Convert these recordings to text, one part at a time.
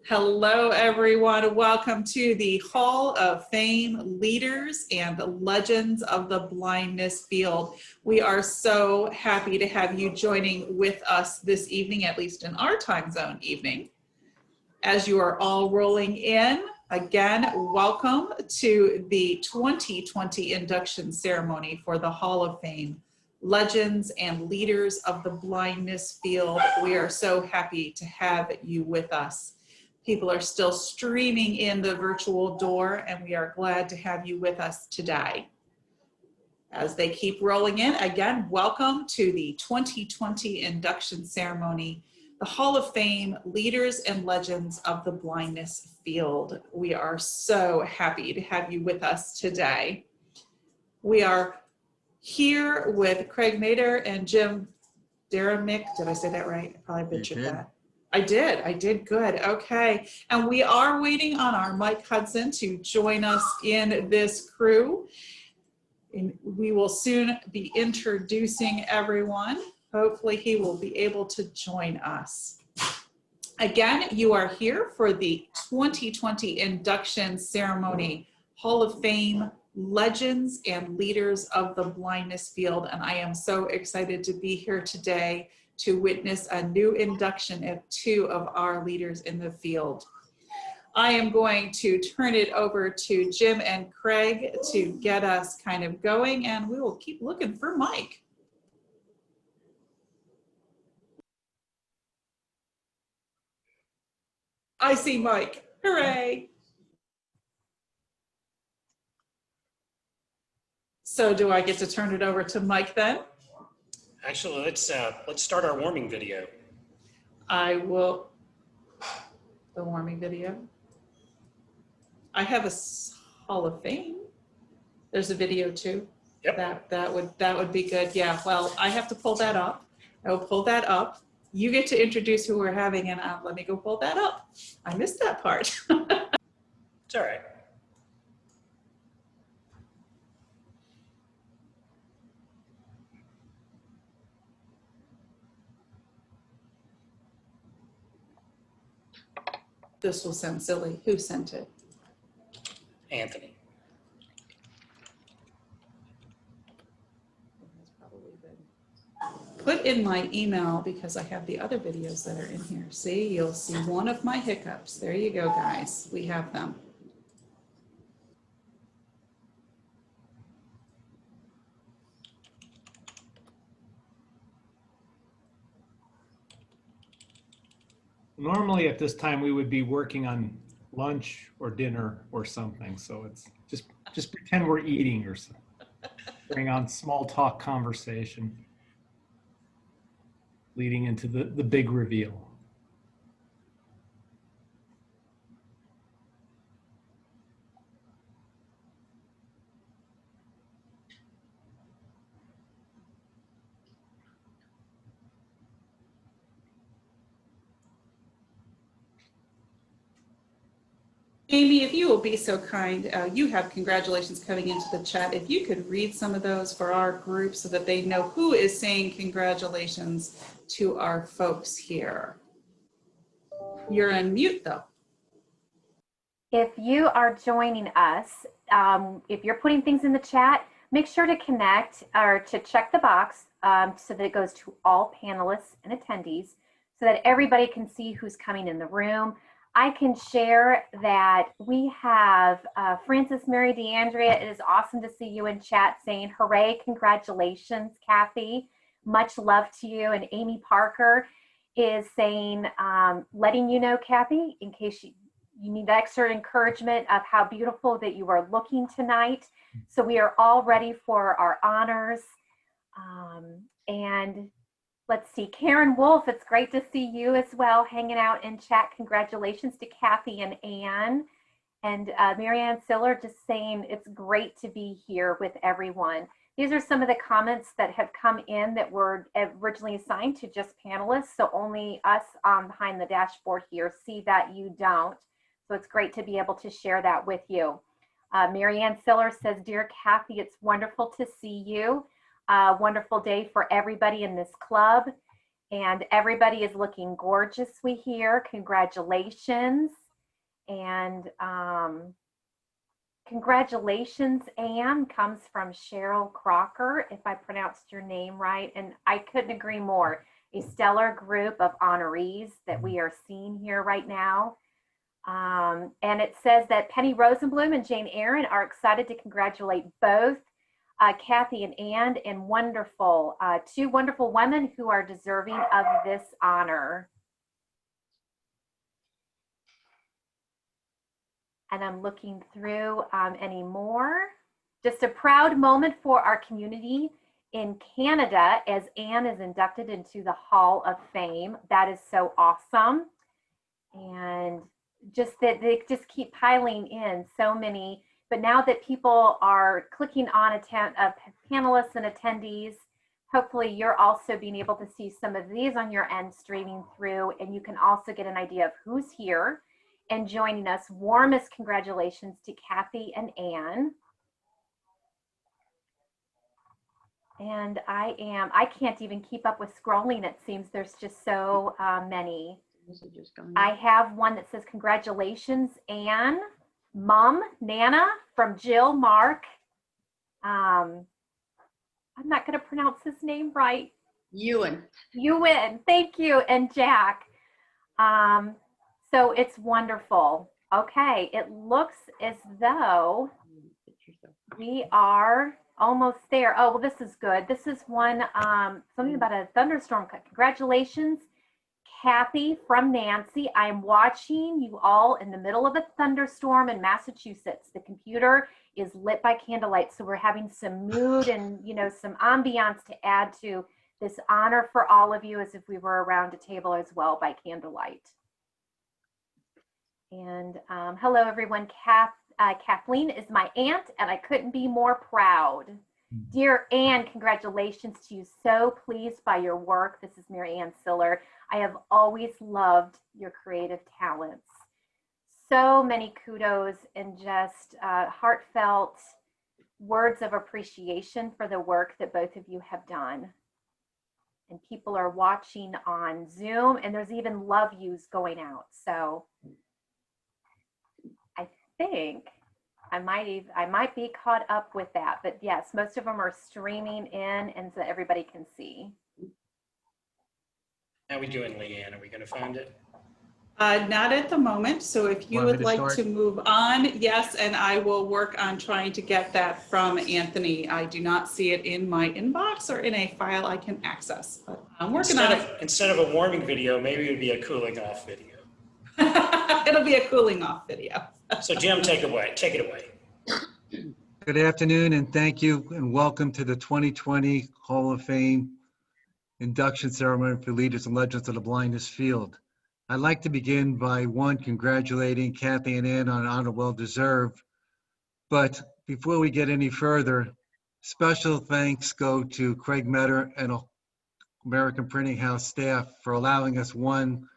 Hello, everyone. Welcome to the Hall of Fame Leaders and Legends of the Blindness Field. We are so happy to have you joining with us this evening, at least in our time zone evening. As you are all rolling in, again, welcome to the 2020 induction ceremony for the Hall of Fame Legends and Leaders of the Blindness Field. We are so happy to have you with us. People are still streaming in the virtual door, and we are glad to have you with us today. As they keep rolling in, again, welcome to the 2020 induction ceremony, the Hall of Fame Leaders and Legends of the Blindness Field. We are so happy to have you with us today. We are here with Craig Nader and Jim Deremick. Did I say that right? I probably butchered that. I did good. Okay. And we are waiting on our Mike Hudson to join us in this crew. And we will soon be introducing everyone. Hopefully he will be able to join us. Again, you are here for the 2020 induction ceremony, Hall of Fame Legends and Leaders of the Blindness Field. And I am so excited to be here today to witness a new induction of two of our leaders in the field. I am going to turn it over to Jim and Craig to get us kind of going, and we will keep looking for Mike. I see Mike. Hooray. So do I get to turn it over to Mike then? Actually, let's start our warming video. I will. The warming video. I have a Hall of Fame. There's a video too. Yep. That would be good. Yeah. Well, I have to pull that up. I will pull that up. You get to introduce who we're having, and let me go pull that up. I missed that part. It's all right. This will sound silly. Who sent it? Anthony. It's probably been put in my email because I have the other videos that are in here. See, you'll see one of my hiccups. There you go, guys. We have them. Normally at this time we would be working on lunch or dinner or something, so it's just pretend we're eating or something. Bring on small talk conversation leading into the big reveal. Amy, if you will be so kind, you have congratulations coming into the chat. If you could read some of those for our group so that they know who is saying congratulations to our folks here. You're on mute though. If you are joining us, if you're putting things in the chat, make sure to connect or to check the box so that it goes to all panelists and attendees so that everybody can see who's coming in the room. I can share that we have Francis Mary DeAndrea. It is awesome to see you in chat saying, hooray, congratulations, Kathy. Much love to you. And Amy Parker is saying, letting you know, Kathy, in case you need extra encouragement of how beautiful that you are looking tonight. So we are all ready for our honors. And let's see, Karen Wolf, it's great to see you as well, hanging out in chat. Congratulations to Kathy and Ann. And Marianne Siller just saying it's great to be here with everyone. These are some of the comments that have come in that were originally assigned to just panelists. So only us behind the dashboard here see that you don't. So it's great to be able to share that with you. Marianne Siller says, dear Kathy, it's wonderful to see you. Wonderful day for everybody in this club. And everybody is looking gorgeous, we hear. Congratulations. And congratulations, Anne, comes from Cheryl Crocker, if I pronounced your name right. And I couldn't agree more. A stellar group of honorees that we are seeing here right now. And it says that Penny Rosenblum and Jane Aaron are excited to congratulate both Kathy and Ann, and wonderful, two wonderful women who are deserving of this honor. And I'm looking through any more. Just a proud moment for our community in Canada as Anne is inducted into the Hall of Fame. That is so awesome. And just that they just keep piling in so many. But now that people are clicking on panelists and attendees, hopefully you're also being able to see some of these on your end streaming through, and you can also get an idea of who's here and joining us. Warmest congratulations to Kathy and Ann. And I can't even keep up with scrolling. It seems there's just so many. I have one that says, congratulations, Ann. Mom, Nana, from Jill Mark. I'm not going to pronounce his name right. Ewan. Thank you. And Jack. So it's wonderful. Okay, it looks as though we are almost there. Oh, well, this is good. This is one, something about a thunderstorm. Congratulations, Kathy from Nancy. I'm watching you all in the middle of a thunderstorm in Massachusetts. The computer is lit by candlelight, so we're having some mood and, you know, some ambiance to add to this honor for all of you, as if we were around a table as well by candlelight. And hello, everyone. Kathleen is my aunt, and I couldn't be more proud. Dear Anne, congratulations to you. So pleased by your work. This is Mary Ann Siller. I have always loved your creative talents. So many kudos and just heartfelt words of appreciation for the work that both of you have done. And people are watching on Zoom, and there's even love yous going out. So I think I might be caught up with that, but yes, most of them are streaming in, and so everybody can see. How are we doing, Leanne? Are we going to find it? Not at the moment. So if you Want me would to like start? to move on, yes, and I will work on trying to get that from Anthony. I do not see it in my inbox or in a file I can access, but I'm working on it. Instead of a warming video, maybe it would be a cooling off video. It'll be a cooling off video. So Jim, take it away. Good afternoon, and thank you, and welcome to the 2020 Hall of Fame induction ceremony for leaders and legends of the blindness field. I'd like to begin by, one, congratulating Kathy and Ann on an honor well deserved. But before we get any further, special thanks go to Craig Metter and American Printing House staff for allowing us, one,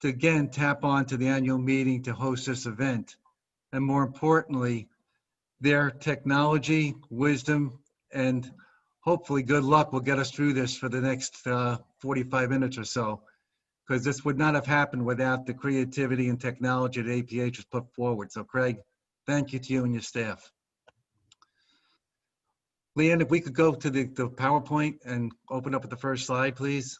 to again tap on to the annual meeting to host this event. And more importantly, their technology, wisdom, and hopefully good luck will get us through this for the next 45 minutes or so, because this would not have happened without the creativity and technology that APH has put forward. So Craig, thank you to you and your staff. Leanne, if we could go to the PowerPoint and open up at the first slide, please.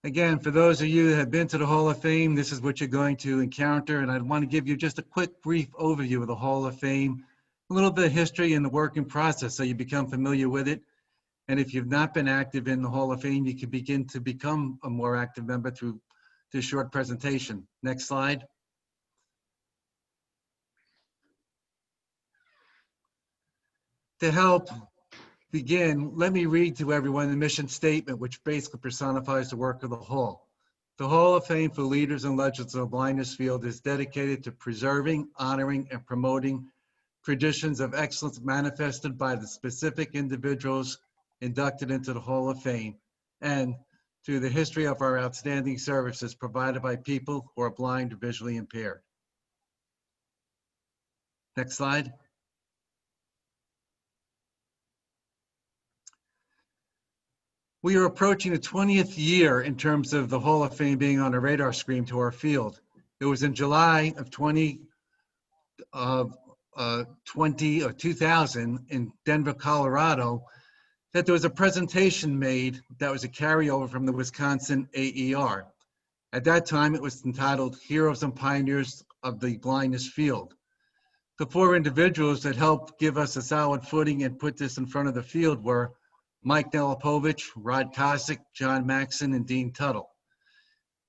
Again, for those of you that have been to the Hall of Fame, this is what you're going to encounter. And I want to give you just a quick, brief overview of the Hall of Fame, a little bit of history and the working process so you become familiar with it. And if you've not been active in the Hall of Fame, you can begin to become a more active member through this short presentation. Next slide. To help begin, let me read to everyone the mission statement, which basically personifies the work of the Hall. The Hall of Fame for Leaders and Legends of the Blindness Field is dedicated to preserving, honoring, and promoting traditions of excellence manifested by the specific individuals inducted into the Hall of Fame, and through the history of our outstanding services provided by people who are blind or visually impaired. Next slide. We are approaching the 20th year in terms of the Hall of Fame being on a radar screen to our field. It was in July of 2000 in Denver, Colorado, that there was a presentation made that was a carryover from the Wisconsin AER. At that time, it was entitled Heroes and Pioneers of the Blindness Field. The four individuals that helped give us a solid footing and put this in front of the field were Mike Nelipovich, Rod Kosick, John Maxson, and Dean Tuttle.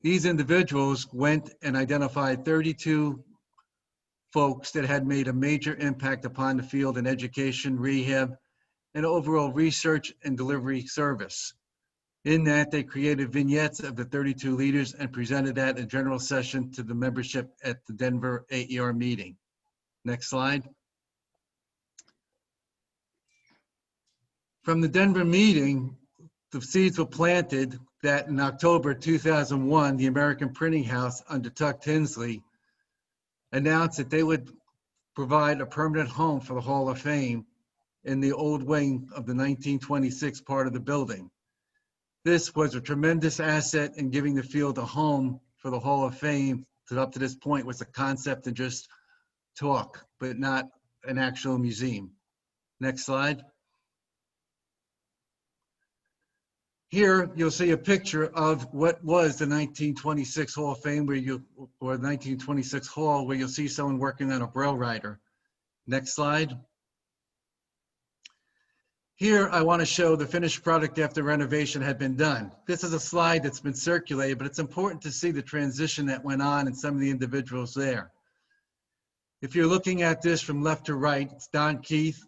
These individuals went and identified 32 folks that had made a major impact upon the field in education, rehab, and overall research and delivery service. In that, they created vignettes of the 32 leaders and presented that in general session to the membership at the Denver AER meeting. Next slide. From the Denver meeting, the seeds were planted that in October 2001, the American Printing House under Tuck Tinsley announced that they would provide a permanent home for the Hall of Fame in the old wing of the 1926 part of the building. This was a tremendous asset in giving the field a home for the Hall of Fame that up to this point was a concept and just talk, but not an actual museum. Next slide. Here, you'll see a picture of what was the 1926 Hall of Fame, or the 1926 Hall, where you'll see someone working on a Braille writer. Next slide. Here, I want to show the finished product after renovation had been done. This is a slide that's been circulated, but it's important to see the transition that went on and some of the individuals there. If you're looking at this from left to right, it's Don Keith,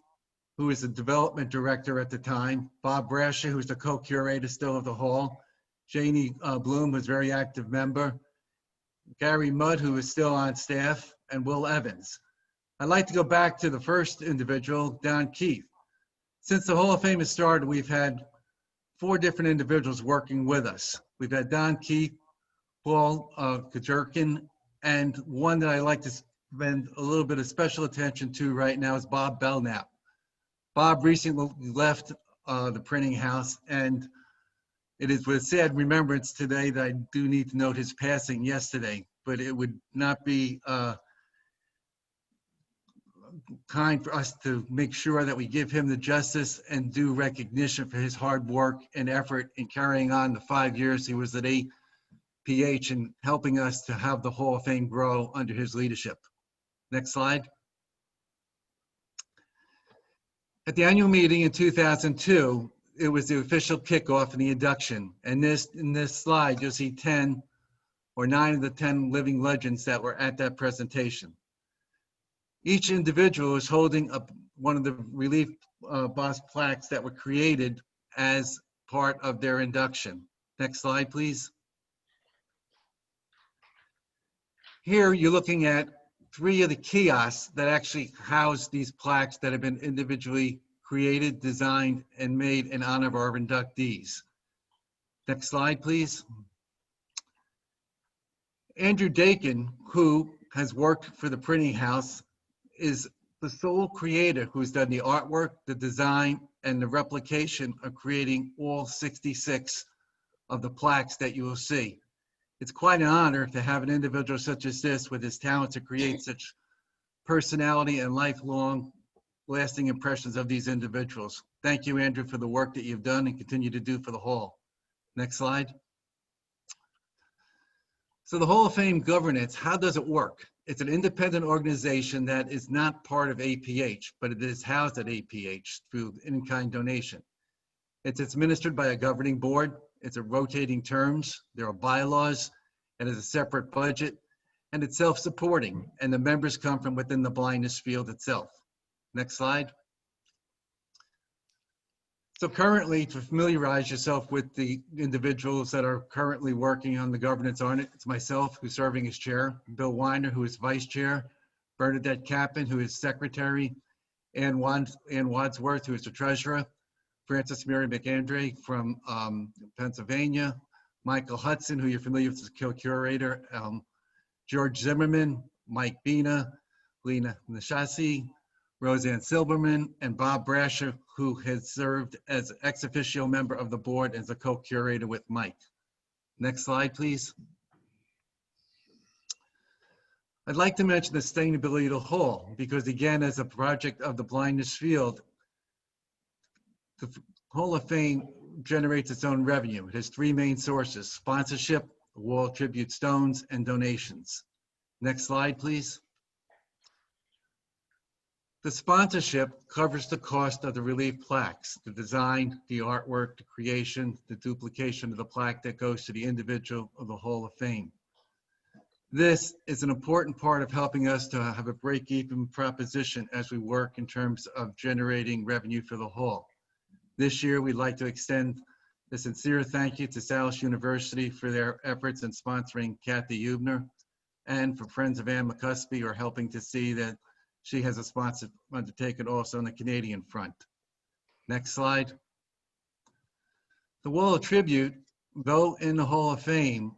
who was the development director at the time, Bob Brasher, who's the co-curator still of the hall, Janie Bloom, who's a very active member, Gary Mudd, who is still on staff, and Will Evans. I'd like to go back to the first individual, Don Keith. Since the Hall of Fame has started, we've had 4 different individuals working with us. We've had Don Keith, Paul Kajerkin, and one that I like to spend a little bit of special attention to right now is Bob Belknap. Bob recently left the printing house, and it is with sad remembrance today that I do need to note his passing yesterday, but it would not be kind for us to make sure that we give him the justice and due recognition for his hard work and effort in carrying on the 5 years he was at APH and helping us to have the Hall of Fame grow under his leadership. Next slide. At the annual meeting in 2002, it was the official kickoff and the induction. And in this slide, you'll see 10 or 9 of the 10 living legends that were at that presentation. Each individual is holding up one of the relief boss plaques that were created as part of their induction. Next slide, please. Here, you're looking at 3 of the kiosks that actually house these plaques that have been individually created, designed, and made in honor of our inductees. Next slide, please. Andrew Dakin, who has worked for the printing house, is the sole creator who's done the artwork, the design, and the replication of creating all 66 of the plaques that you will see. It's quite an honor to have an individual such as this with his talent to create such personality and lifelong lasting impressions of these individuals. Thank you, Andrew, for the work that you've done and continue to do for the Hall. Next slide. So the Hall of Fame governance, how does it work? It's an independent organization that is not part of APH, but it is housed at APH through in-kind donation. It's administered by a governing board. It's a rotating terms. There are bylaws, and it's a separate budget, and it's self-supporting, and the members come from within the blindness field itself. Next slide. So currently, to familiarize yourself with the individuals that are currently working on the governance on it, it's myself, who's serving as chair, Bill Weiner, who is vice chair, Bernadette Kaplan, who is secretary, Ann Wadsworth, who is the treasurer, Francis Mary McAndre from Pennsylvania, Michael Hudson, who you're familiar with as co-curator, George Zimmerman, Mike Bina, Lena Nashasi, Roseanne Silberman, and Bob Brasher, who has served as ex officio member of the board as a co-curator with Mike. Next slide, please. I'd like to mention the sustainability of the hall, because again, as a project of the blindness field, the Hall of Fame generates its own revenue. It has three main sources: sponsorship, wall tribute stones, and donations. Next slide, please. The sponsorship covers the cost of the relief plaques, the design, the artwork, the creation, the duplication of the plaque that goes to the individual of the Hall of Fame. This is an important part of helping us to have a break-even proposition as we work in terms of generating revenue for the hall. This year, we'd like to extend a sincere thank you to Salus University for their efforts in sponsoring Kathy Huebner, and for Friends of Ann MacCuspie who are helping to see that she has a sponsor undertaken also on the Canadian front. Next slide. The Wall of Tribute, though in the Hall of Fame,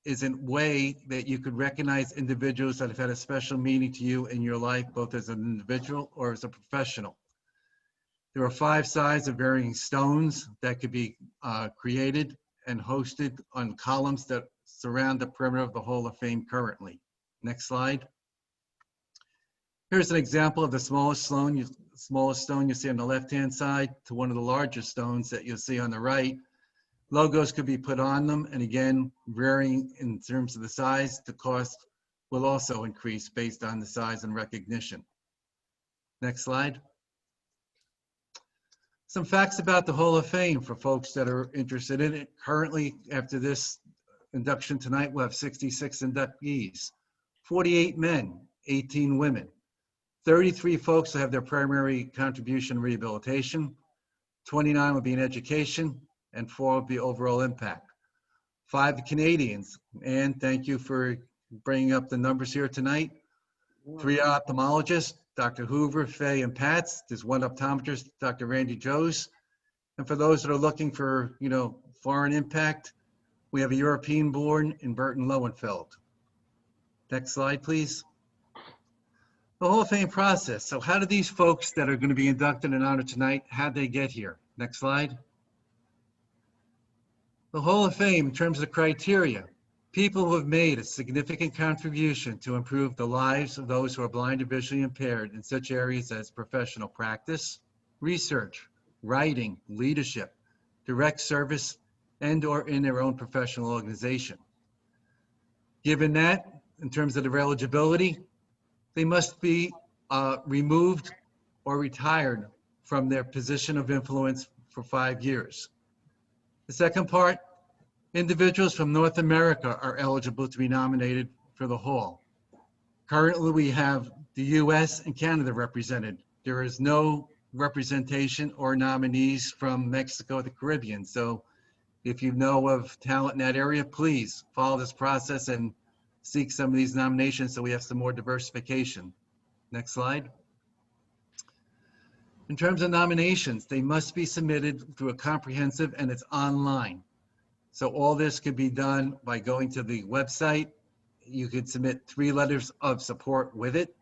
is a way that you could recognize individuals that have had a special meaning to you in your life, both as an individual or as a professional. There are 5 sizes of varying stones that could be created and hosted on columns that surround the perimeter of the Hall of Fame currently. Next slide. Here's an example of the smallest stone you see on the left-hand side to one of the larger stones that you'll see on the right. Logos could be put on them, and again, varying in terms of the size, the cost will also increase based on the size and recognition. Next slide. Some facts about the Hall of Fame for folks that are interested in it. Currently, after this induction tonight, we'll have 66 inductees, 48 men, 18 women. 33 folks will have their primary contribution in rehabilitation, 29 will be in education, and 4 will be overall impact. 5 Canadians, and thank you for bringing up the numbers here tonight. 3 ophthalmologists, Dr. Hoover, Fay, and Pats. There's 1 optometrist, Dr. Randy Joes. And for those that are looking for, foreign impact, we have a European-born in Burton Lowenfeld. Next slide, please. The Hall of Fame process. So how do these folks that are going to be inducted and honored tonight, how'd they get here? Next slide. The Hall of Fame, in terms of the criteria, people who have made a significant contribution to improve the lives of those who are blind or visually impaired in such areas as professional practice, research, writing, leadership, direct service, and or in their own professional organization. Given that, in terms of their eligibility, they must be removed or retired from their position of influence for 5 years. The second part, individuals from North America are eligible to be nominated for the Hall. Currently, we have the US and Canada represented. There is no representation or nominees from Mexico or the Caribbean. So if you know of talent in that area, please follow this process and seek some of these nominations so we have some more diversification. Next slide. In terms of nominations, they must be submitted through a comprehensive, and it's online. So all this could be done by going to the website. You could submit 3 letters of support with it.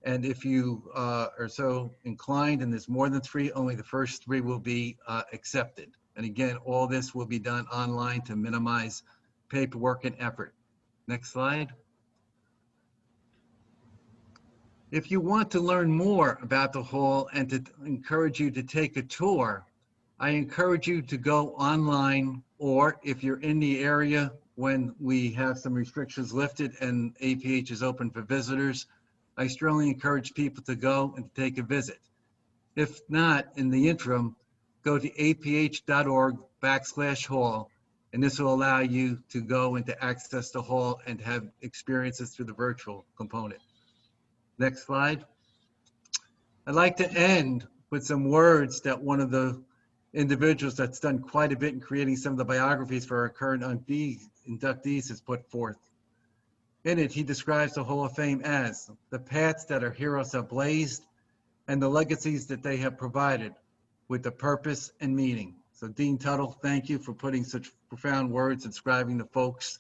And if you are so inclined and there's more than 3, only the first 3 will be accepted. And again, all this will be done online to minimize paperwork and effort. Next slide. If you want to learn more about the Hall and to encourage you to take a tour, I encourage you to go online, or if you're in the area when we have some restrictions lifted and APH is open for visitors, I strongly encourage people to go and to take a visit. If not, in the interim, go to aph.org/hall, and this will allow you to go and to access the hall and have experiences through the virtual component. Next slide. I'd like to end with some words that one of the individuals that's done quite a bit in creating some of the biographies for our current inductees has put forth. In it, he describes the Hall of Fame as the paths that our heroes have blazed and the legacies that they have provided with the purpose and meaning. So Dean Tuttle, thank you for putting such profound words and describing the folks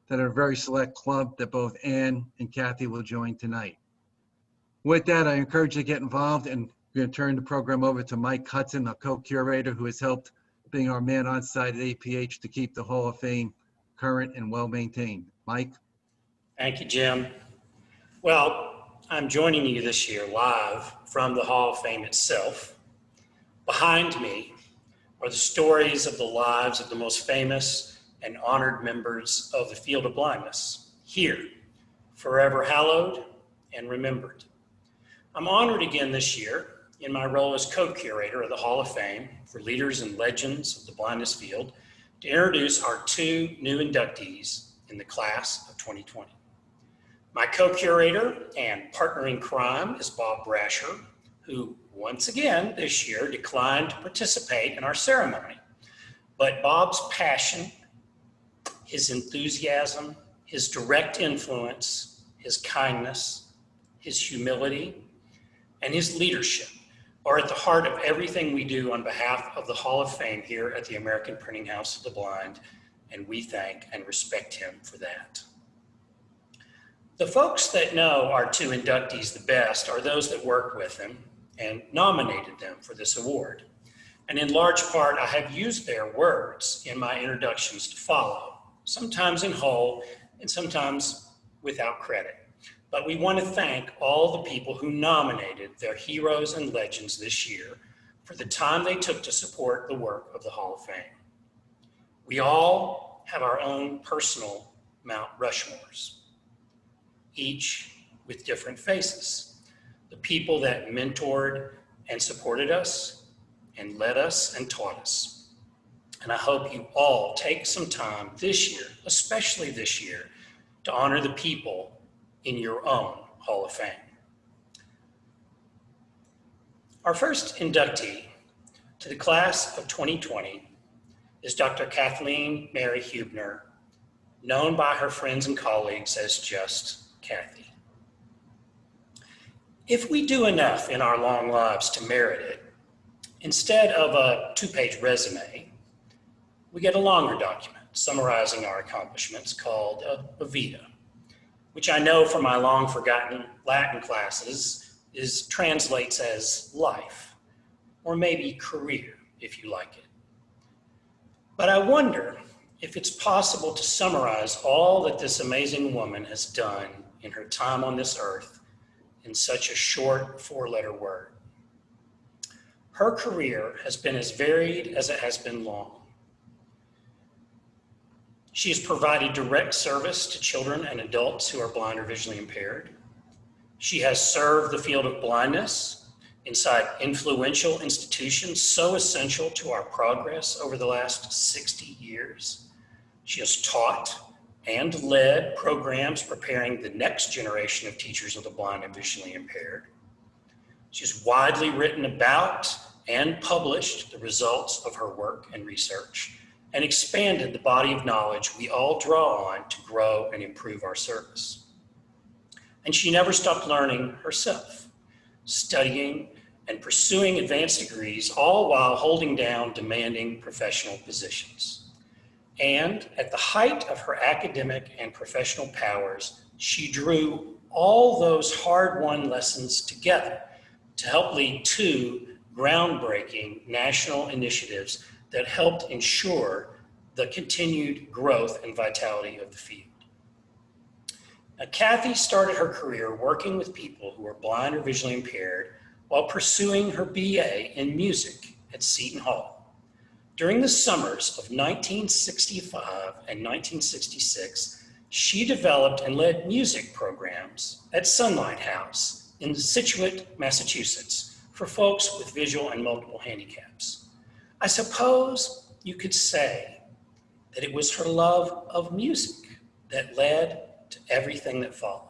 that are a very select club that both Ann and Kathy will join tonight. With that, I encourage you to get involved, and we're going to turn the program over to Mike Hudson, a co-curator who has helped being our man on site at APH to keep the Hall of Fame current and well-maintained. Mike? Thank you, Jim. Well, I'm joining you this year live from the Hall of Fame itself. Behind me are the stories of the lives of the most famous and honored members of the field of blindness, here, forever hallowed and remembered. I'm honored again this year in my role as co-curator of the Hall of Fame for Leaders and Legends of the Blindness Field to introduce our two new inductees in the class of 2020. My co-curator and partner in crime is Bob Brasher, who once again this year declined to participate in our ceremony. But Bob's passion, his enthusiasm, his direct influence, his kindness, his humility, and his leadership are at the heart of everything we do on behalf of the Hall of Fame here at the American Printing House of the Blind, and we thank and respect him for that. The folks that know our two inductees the best are those that worked with them and nominated them for this award. And in large part, I have used their words in my introductions to follow, sometimes in whole and sometimes without credit. But we want to thank all the people who nominated their heroes and legends this year for the time they took to support the work of the Hall of Fame. We all have our own personal Mount Rushmores, each with different faces. The people that mentored and supported us and led us and taught us. And I hope you all take some time this year, especially this year, to honor the people in your own Hall of Fame. Our first inductee to the class of 2020 is Dr. Kathleen Mary Huebner, known by her friends and colleagues as just Kathy. If we do enough in our long lives to merit it, instead of a 2-page resume, we get a longer document summarizing our accomplishments called a vita, which I know from my long forgotten Latin classes translates as life, or maybe career, if you like it. But I wonder if it's possible to summarize all that this amazing woman has done in her time on this earth in such a short 4-letter word. Her career has been as varied as it has been long. She has provided direct service to children and adults who are blind or visually impaired. She has served the field of blindness inside influential institutions so essential to our progress over the last 60 years. She has taught and led programs preparing the next generation of teachers of the blind and visually impaired. She's widely written about and published the results of her work and research, and expanded the body of knowledge we all draw on to grow and improve our service. And she never stopped learning herself, studying and pursuing advanced degrees, all while holding down demanding professional positions. And at the height of her academic and professional powers, she drew all those hard-won lessons together to help lead 2 groundbreaking national initiatives that helped ensure the continued growth and vitality of the field. Now, Kathy started her career working with people who are blind or visually impaired while pursuing her BA in music at Seton Hall. During the summers of 1965 and 1966, she developed and led music programs at Sunlight House in Scituate, Massachusetts, for folks with visual and multiple handicaps. I suppose you could say that it was her love of music that led to everything that followed.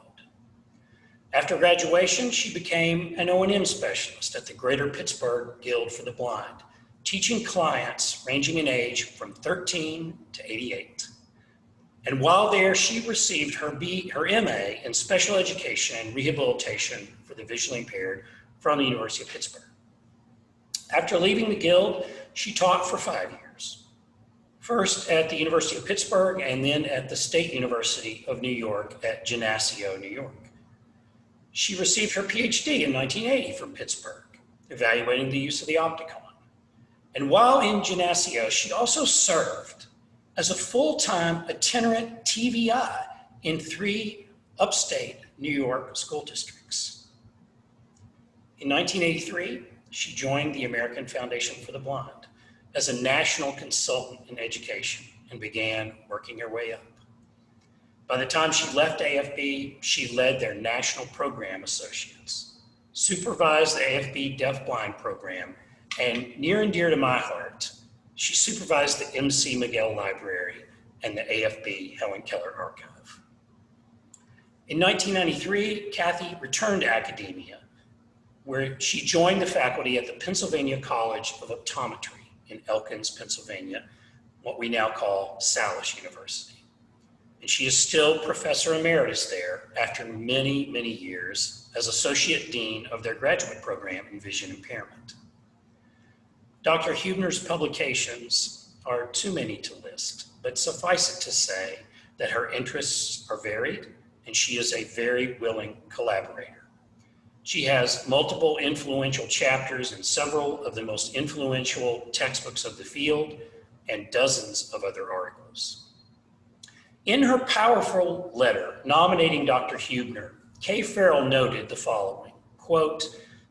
After graduation, she became an O&M specialist at the Greater Pittsburgh Guild for the Blind, teaching clients ranging in age from 13 to 88. And while there, she received her MA in special education and rehabilitation for the visually impaired from the University of Pittsburgh. After leaving the Guild, she taught for 5 years, first at the University of Pittsburgh and then at the State University of New York at Geneseo, New York. She received her PhD in 1980 from Pittsburgh, evaluating the use of the Opticon. And while in Geneseo, she also served as a full-time itinerant TVI in 3 upstate New York school districts. In 1983, she joined the American Foundation for the Blind as a national consultant in education and began working her way up. By the time she left AFB, she led their National Program Associates, supervised the AFB Deaf-Blind program, and near and dear to my heart, she supervised the MC Miguel Library and the AFB Helen Keller Archive. In 1993, Kathy returned to academia, where she joined the faculty at the Pennsylvania College of Optometry in Elkins, Pennsylvania, what we now call Salish University. And she is still professor emeritus there after many, many years as associate dean of their graduate program in vision impairment. Dr. Huebner's publications are too many to list, but suffice it to say that her interests are varied and she is a very willing collaborator. She has multiple influential chapters in several of the most influential textbooks of the field and dozens of other articles. In her powerful letter nominating Dr. Huebner, Kay Farrell noted the following, quote,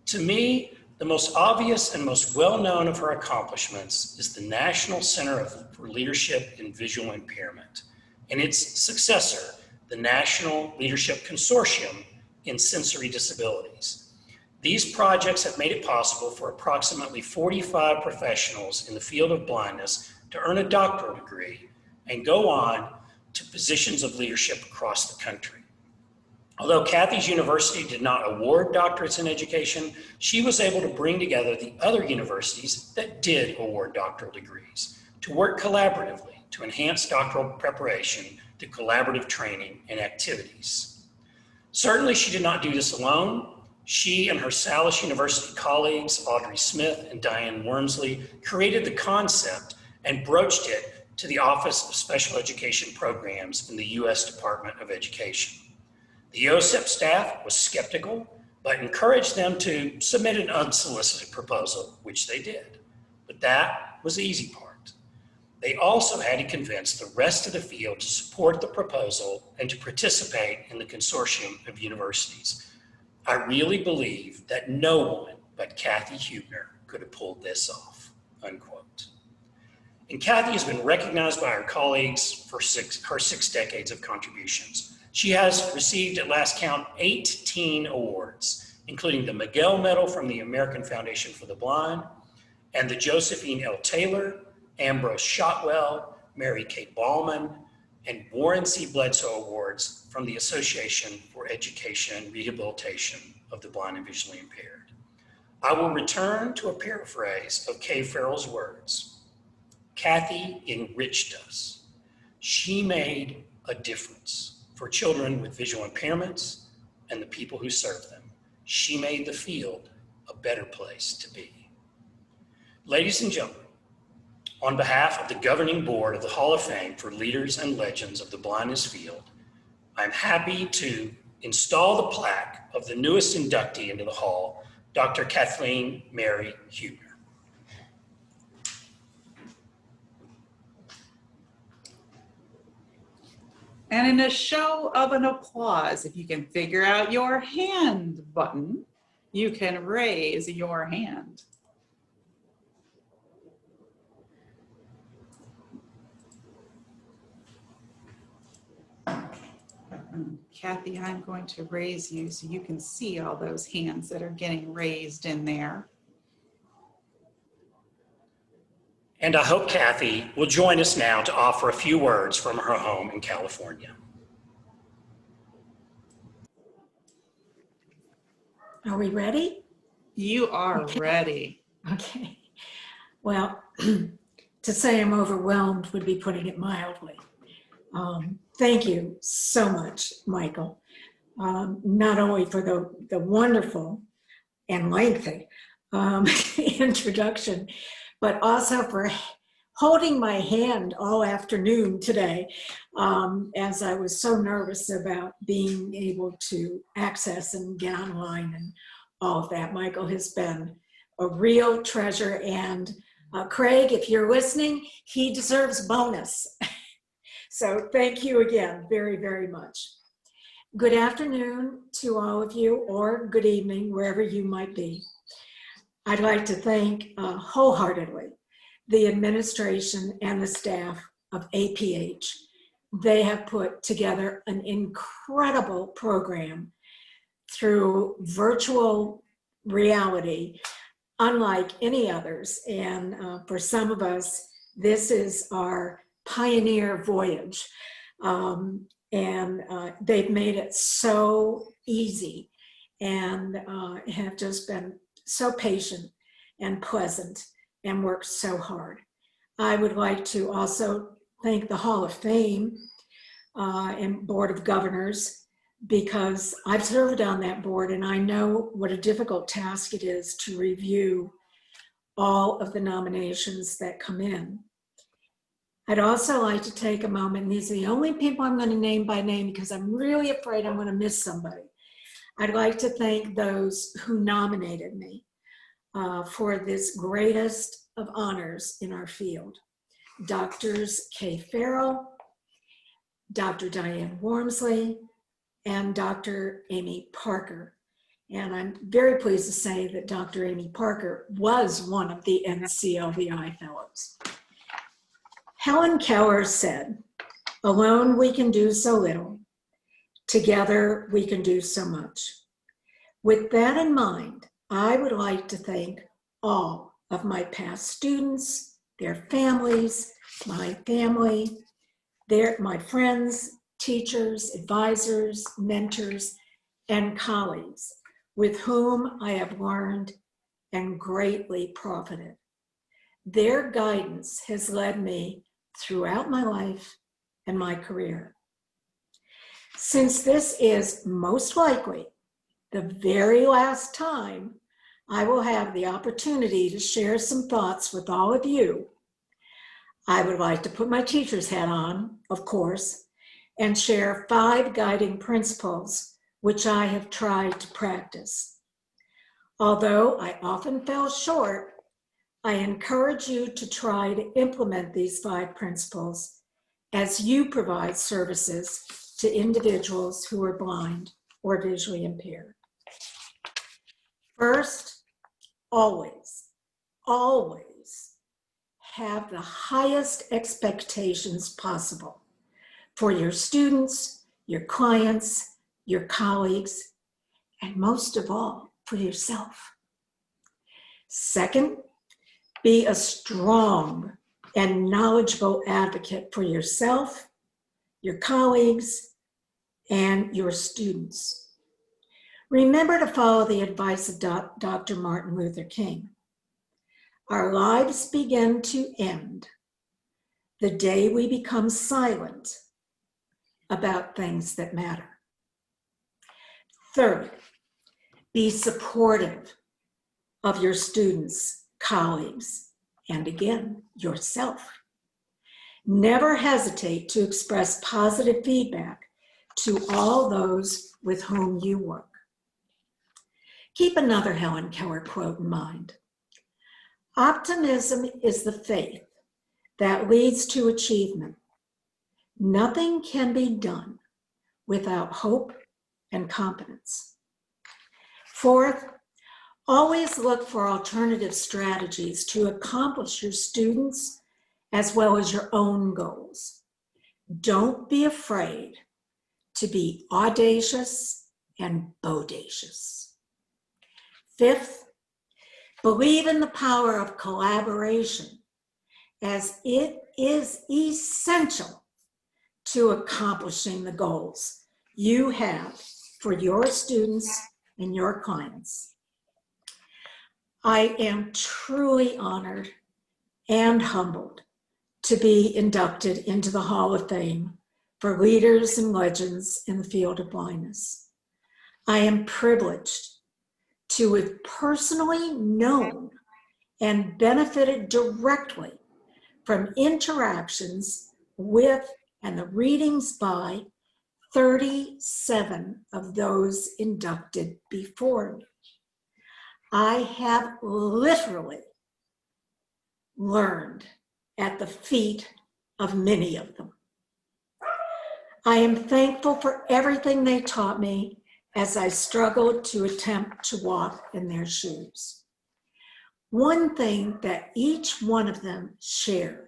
"To me, the most obvious and most well-known of her accomplishments is the National Center for Leadership in Visual Impairment and its successor, the National Leadership Consortium in Sensory Disabilities. These projects have made it possible for approximately 45 professionals in the field of blindness to earn a doctoral degree and go on to positions of leadership across the country. Although Kathy's university did not award doctorates in education, she was able to bring together the other universities that did award doctoral degrees to work collaboratively to enhance doctoral preparation through collaborative training and activities. Certainly she did not do this alone. She and her Salish University colleagues, Audrey Smith and Diane Wormsley, created the concept and broached it to the Office of Special Education Programs in the U.S. Department of Education. The OSEP staff was skeptical, but encouraged them to submit an unsolicited proposal, which they did. But that was the easy part. They also had to convince the rest of the field to support the proposal and to participate in the consortium of universities. I really believe that no one but Kathy Huebner could have pulled this off, unquote. And Kathy has been recognized by her colleagues for her 6 decades of contributions. She has received, at last count, 18 awards, including the Miguel Medal from the American Foundation for the Blind, and the Josephine L. Taylor, Ambrose Shotwell, Mary Kate Ballman, and Warren C. Bledsoe Awards from the Association for Education and Rehabilitation of the Blind and Visually Impaired. I will return to a paraphrase of Kay Farrell's words. Kathy enriched us. She made a difference for children with visual impairments and the people who serve them. She made the field a better place to be. Ladies and gentlemen, on behalf of the governing board of the Hall of Fame for Leaders and Legends of the Blindness Field, I'm happy to install the plaque of the newest inductee into the Hall, Dr. Kathleen Mary Huebner. And in a show of an applause, if you can figure out your hand button, you can raise your hand. Kathy, I'm going to raise you so you can see all those hands that are getting raised in there. And I hope Kathy will join us now to offer a few words from her home in California. Are we ready? You are ready. Okay. Well, to say I'm overwhelmed would be putting it mildly. Thank you so much, Michael, not only for the wonderful and lengthy introduction, but also for holding my hand all afternoon today, as I was so nervous about being able to access and get online and all of that. Michael has been a real treasure, and Craig, if you're listening, he deserves bonus. So thank you again very, very much. Good afternoon to all of you, or good evening, wherever you might be. I'd like to thank wholeheartedly the administration and the staff of APH. They have put together an incredible program through virtual reality, unlike any others. And for some of us, this is our pioneer voyage. They've made it so easy and have just been so patient and pleasant and worked so hard. I would like to also thank the Hall of Fame and Board of Governors, because I've served on that board and I know what a difficult task it is to review all of the nominations that come in. I'd also like to take a moment, and these are the only people I'm going to name by name because I'm really afraid I'm going to miss somebody. I'd like to thank those who nominated me for this greatest of honors in our field. Doctors Kay Farrell, Dr. Diane Wormsley, and Dr. Amy Parker. And I'm very pleased to say that Dr. Amy Parker was one of the NCLVI fellows. Helen Keller said, "Alone we can do so little, together we can do so much." With that in mind, I would like to thank all of my past students, their families, my family, my friends, teachers, advisors, mentors, and colleagues with whom I have learned and greatly profited. Their guidance has led me throughout my life and my career. Since this is most likely the very last time I will have the opportunity to share some thoughts with all of you, I would like to put my teacher's hat on, of course, and share 5 guiding principles which I have tried to practice. Although I often fell short, I encourage you to try to implement these 5 principles as you provide services to individuals who are blind or visually impaired. First, always, always have the highest expectations possible for your students, your clients, your colleagues, and most of all, for yourself. Second, be a strong and knowledgeable advocate for yourself, your colleagues, and your students. Remember to follow the advice of Dr. Martin Luther King. Our lives begin to end the day we become silent about things that matter. Third, be supportive of your students, colleagues, and again, yourself. Never hesitate to express positive feedback to all those with whom you work. Keep another Helen Keller quote in mind. "Optimism is the faith that leads to achievement. Nothing can be done without hope and confidence." Fourth, always look for alternative strategies to accomplish your students as well as your own goals. Don't be afraid to be audacious and bodacious. Fifth, believe in the power of collaboration, as it is essential to accomplishing the goals you have for your students and your clients. I am truly honored and humbled to be inducted into the Hall of Fame for leaders and legends in the field of blindness. I am privileged to have personally known and benefited directly from interactions with and the readings by 37 of those inducted before me. I have literally learned at the feet of many of them. I am thankful for everything they taught me as I struggled to attempt to walk in their shoes. One thing that each one of them shared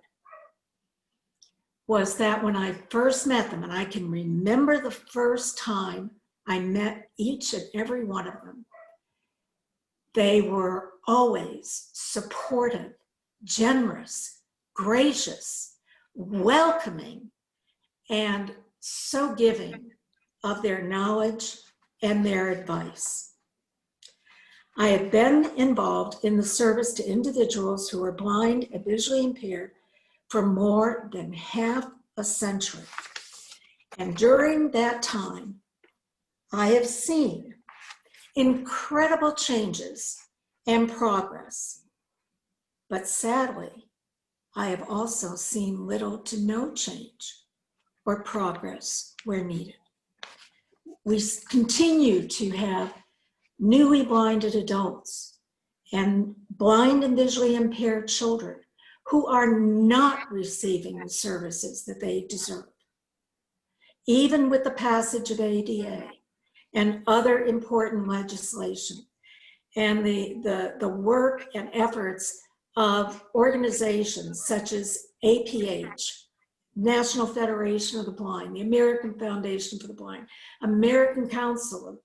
was that when I first met them, and I can remember the first time I met each and every one of them, they were always supportive, generous, gracious, welcoming, and so giving of their knowledge and their advice. I have been involved in the service to individuals who are blind and visually impaired for more than half a century. And during that time, I have seen incredible changes and progress. But sadly, I have also seen little to no change or progress where needed. We continue to have newly blinded adults and blind and visually impaired children who are not receiving the services that they deserve. Even with the passage of ADA and other important legislation and the work and efforts of organizations such as APH, National Federation of the Blind, the American Foundation for the Blind, American Council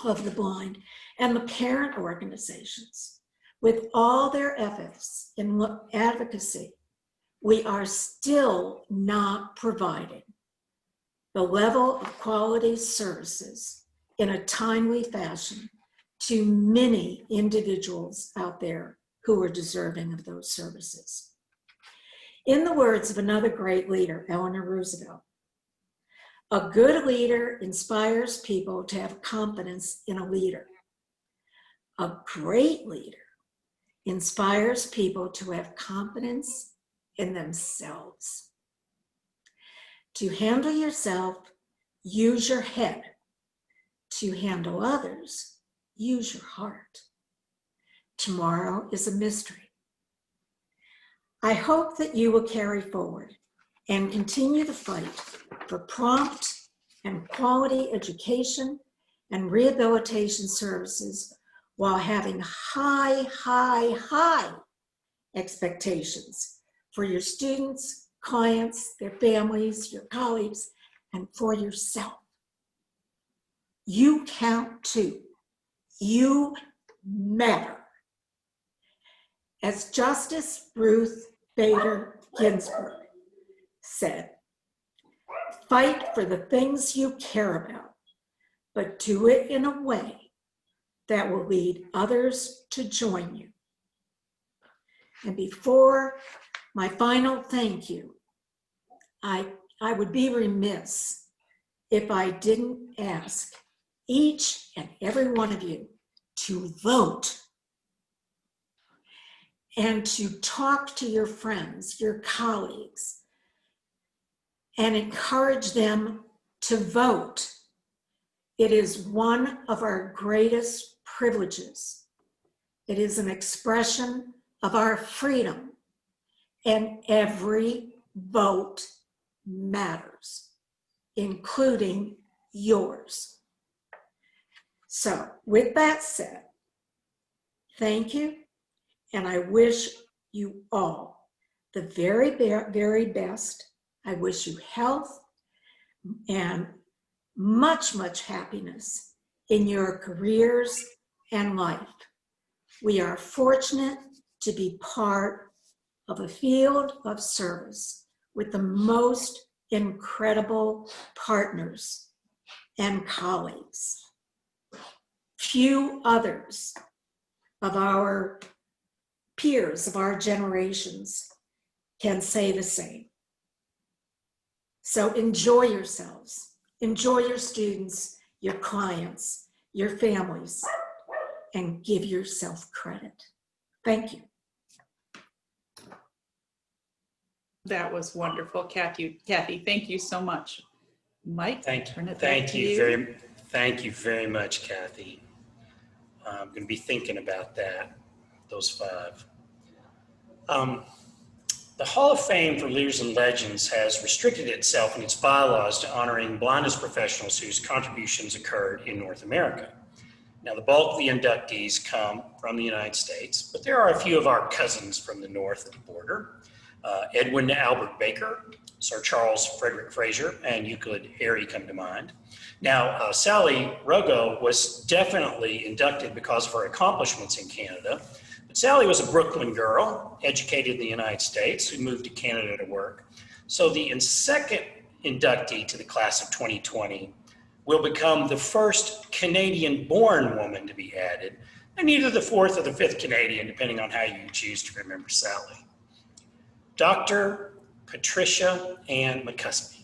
of the Blind, and the parent organizations. With all their efforts in advocacy, we are still not providing the level of quality services in a timely fashion to many individuals out there who are deserving of those services. In the words of another great leader, Eleanor Roosevelt, a good leader inspires people to have confidence in a leader. A great leader inspires people to have confidence in themselves. To handle yourself, use your head. To handle others, use your heart. Tomorrow is a mystery. I hope that you will carry forward and continue the fight for prompt and quality education and rehabilitation services while having high expectations for your students, clients, their families, your colleagues, and for yourself. You count too. You matter. As Justice Ruth Bader Ginsburg said, fight for the things you care about, but do it in a way that will lead others to join you. And before my final thank you, I would be remiss if I didn't ask each and every one of you to vote and to talk to your friends, your colleagues, and encourage them to vote. It is one of our greatest privileges. It is an expression of our freedom, and every vote matters, including yours. So with that said, thank you, and I wish you all the very, very best. I wish you health and much, much happiness in your careers and life. We are fortunate to be part of a field of service with the most incredible partners and colleagues. Few others of our peers of our generations can say the same. So enjoy yourselves, enjoy your students, your clients, your families, and give yourself credit. Thank you. That was wonderful, Kathy. Kathy, thank you so much. Mike, turn it back to you. Thank you very much, Kathy. I'm going to be thinking about that, those 5. The Hall of Fame for Leaders and Legends has restricted itself in its bylaws to honoring blindness professionals whose contributions occurred in North America. Now, the bulk of the inductees come from the United States, but there are a few of our cousins from the north of the border. Edwin Albert Baker, Sir Charles Frederick Fraser, and Euclid Harry come to mind. Now, Sally Rogo was definitely inducted because of her accomplishments in Canada. But Sally was a Brooklyn girl, educated in the United States, who moved to Canada to work. So the second inductee to the class of 2020 will become the first Canadian-born woman to be added, and either the 4th or the 5th Canadian, depending on how you choose to remember Sally. Dr. Patricia Ann MacCuspie,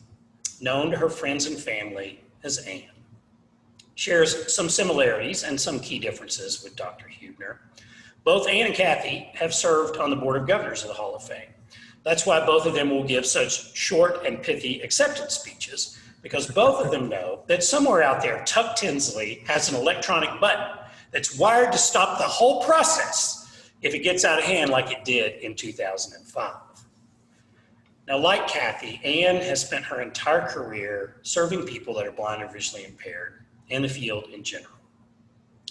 known to her friends and family as Ann, shares some similarities and some key differences with Dr. Huebner. Both Ann and Kathy have served on the Board of Governors of the Hall of Fame. That's why both of them will give such short and pithy acceptance speeches, because both of them know that somewhere out there, Tuck Tinsley has an electronic button that's wired to stop the whole process if it gets out of hand like it did in 2005. Now, like Kathy, Ann has spent her entire career serving people that are blind or visually impaired in the field in general.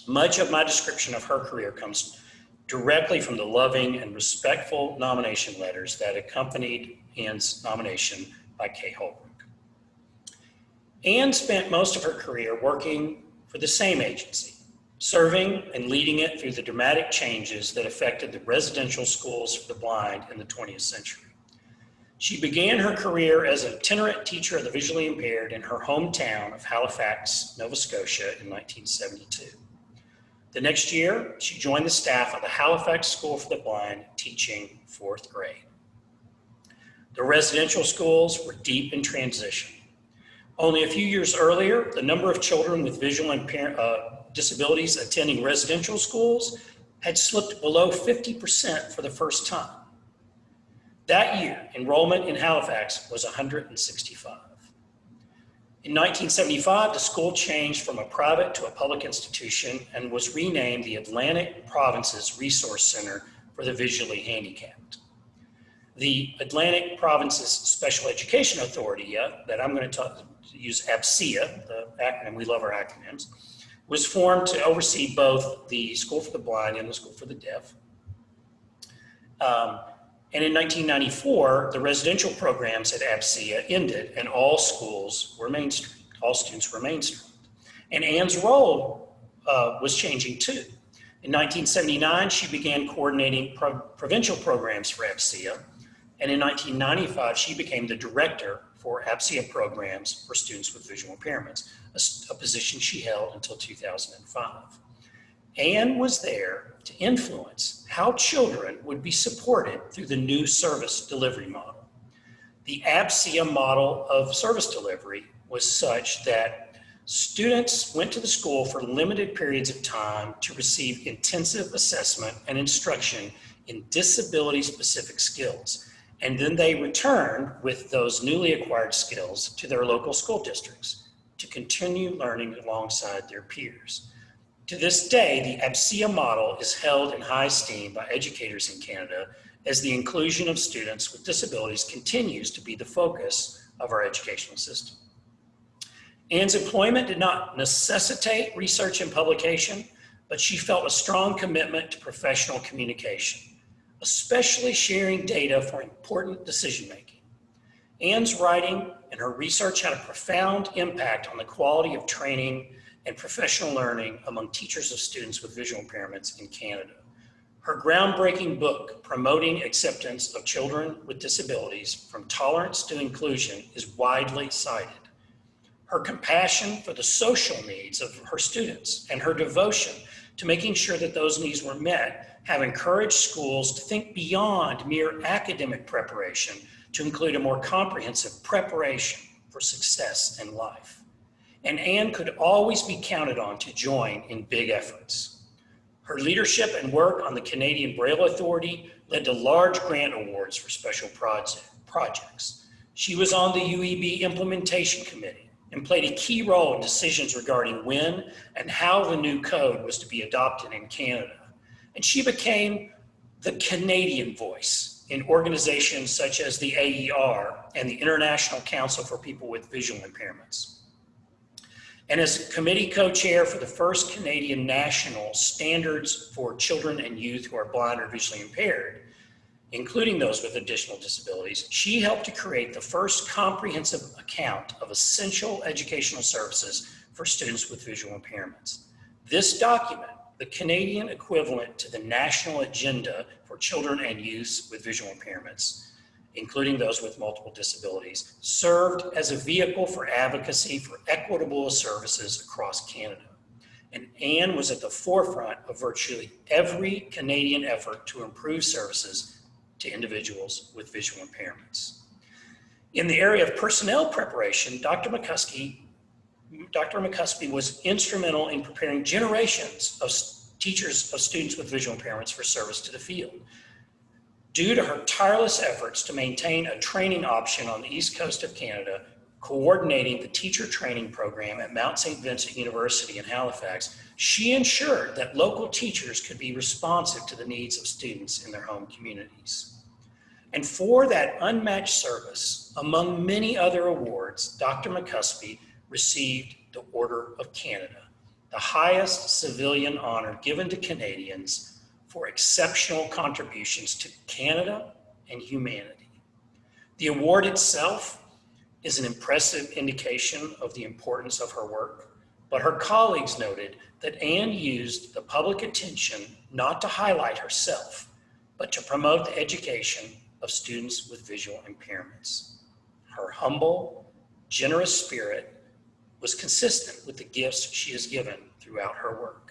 Much of my description of her career comes directly from the loving and respectful nomination letters that accompanied Ann's nomination by Kay Holbrook. Ann spent most of her career working for the same agency, serving and leading it through the dramatic changes that affected the residential schools for the blind in the 20th century. She began her career as an itinerant teacher of the visually impaired in her hometown of Halifax, Nova Scotia in 1972. The next year, she joined the staff of the Halifax School for the Blind, teaching 4th grade. The residential schools were deep in transition. Only a few years earlier, the number of children with visual disabilities attending residential schools had slipped below 50% for the first time. That year, enrollment in Halifax was 165. In 1975, the school changed from a private to a public institution and was renamed the Atlantic Provinces Resource Center for the Visually Handicapped. The Atlantic Provinces Special Education Authority, that I'm going to use APSEA, the acronym, we love our acronyms, was formed to oversee both the School for the Blind and the School for the Deaf. And in 1994, the residential programs at APSEA ended and all schools were mainstreamed, all students were mainstreamed. And Ann's role was changing too. In 1979, she began coordinating provincial programs for APSEA. And in 1995, she became the director for APSEA programs for students with visual impairments, a position she held until 2005. Ann was there to influence how children would be supported through the new service delivery model. The APSEA model of service delivery was such that students went to the school for limited periods of time to receive intensive assessment and instruction in disability-specific skills. And then they returned with those newly acquired skills to their local school districts to continue learning alongside their peers. To this day, the APSEA model is held in high esteem by educators in Canada as the inclusion of students with disabilities continues to be the focus of our educational system. Ann's employment did not necessitate research and publication, but she felt a strong commitment to professional communication, especially sharing data for important decision-making. Ann's writing and her research had a profound impact on the quality of training and professional learning among teachers of students with visual impairments in Canada. Her groundbreaking book, Promoting Acceptance of Children with Disabilities from Tolerance to Inclusion, is widely cited. Her compassion for the social needs of her students and her devotion to making sure that those needs were met have encouraged schools to think beyond mere academic preparation to include a more comprehensive preparation for success in life. And Ann could always be counted on to join in big efforts. Her leadership and work on the Canadian Braille Authority led to large grant awards for special projects. She was on the UEB Implementation Committee and played a key role in decisions regarding when and how the new code was to be adopted in Canada. And she became the Canadian voice in organizations such as the AER and the International Council for People with Visual Impairments. And as committee co-chair for the first Canadian National Standards for Children and Youth who are blind or visually impaired, including those with additional disabilities, she helped to create the first comprehensive account of essential educational services for students with visual impairments. This document, the Canadian equivalent to the National Agenda for Children and Youth with Visual Impairments, including those with multiple disabilities, served as a vehicle for advocacy for equitable services across Canada. And Ann was at the forefront of virtually every Canadian effort to improve services to individuals with visual impairments. In the area of personnel preparation, Dr. MacCuspie was instrumental in preparing generations of teachers of students with visual impairments for service to the field. Due to her tireless efforts to maintain a training option on the East Coast of Canada, coordinating the teacher training program at Mount St. Vincent University in Halifax, she ensured that local teachers could be responsive to the needs of students in their home communities. And for that unmatched service, among many other awards, Dr. MacCuspie received the Order of Canada, the highest civilian honor given to Canadians for exceptional contributions to Canada and humanity. The award itself is an impressive indication of the importance of her work, but her colleagues noted that Ann used the public attention not to highlight herself, but to promote the education of students with visual impairments. Her humble, generous spirit was consistent with the gifts she has given throughout her work.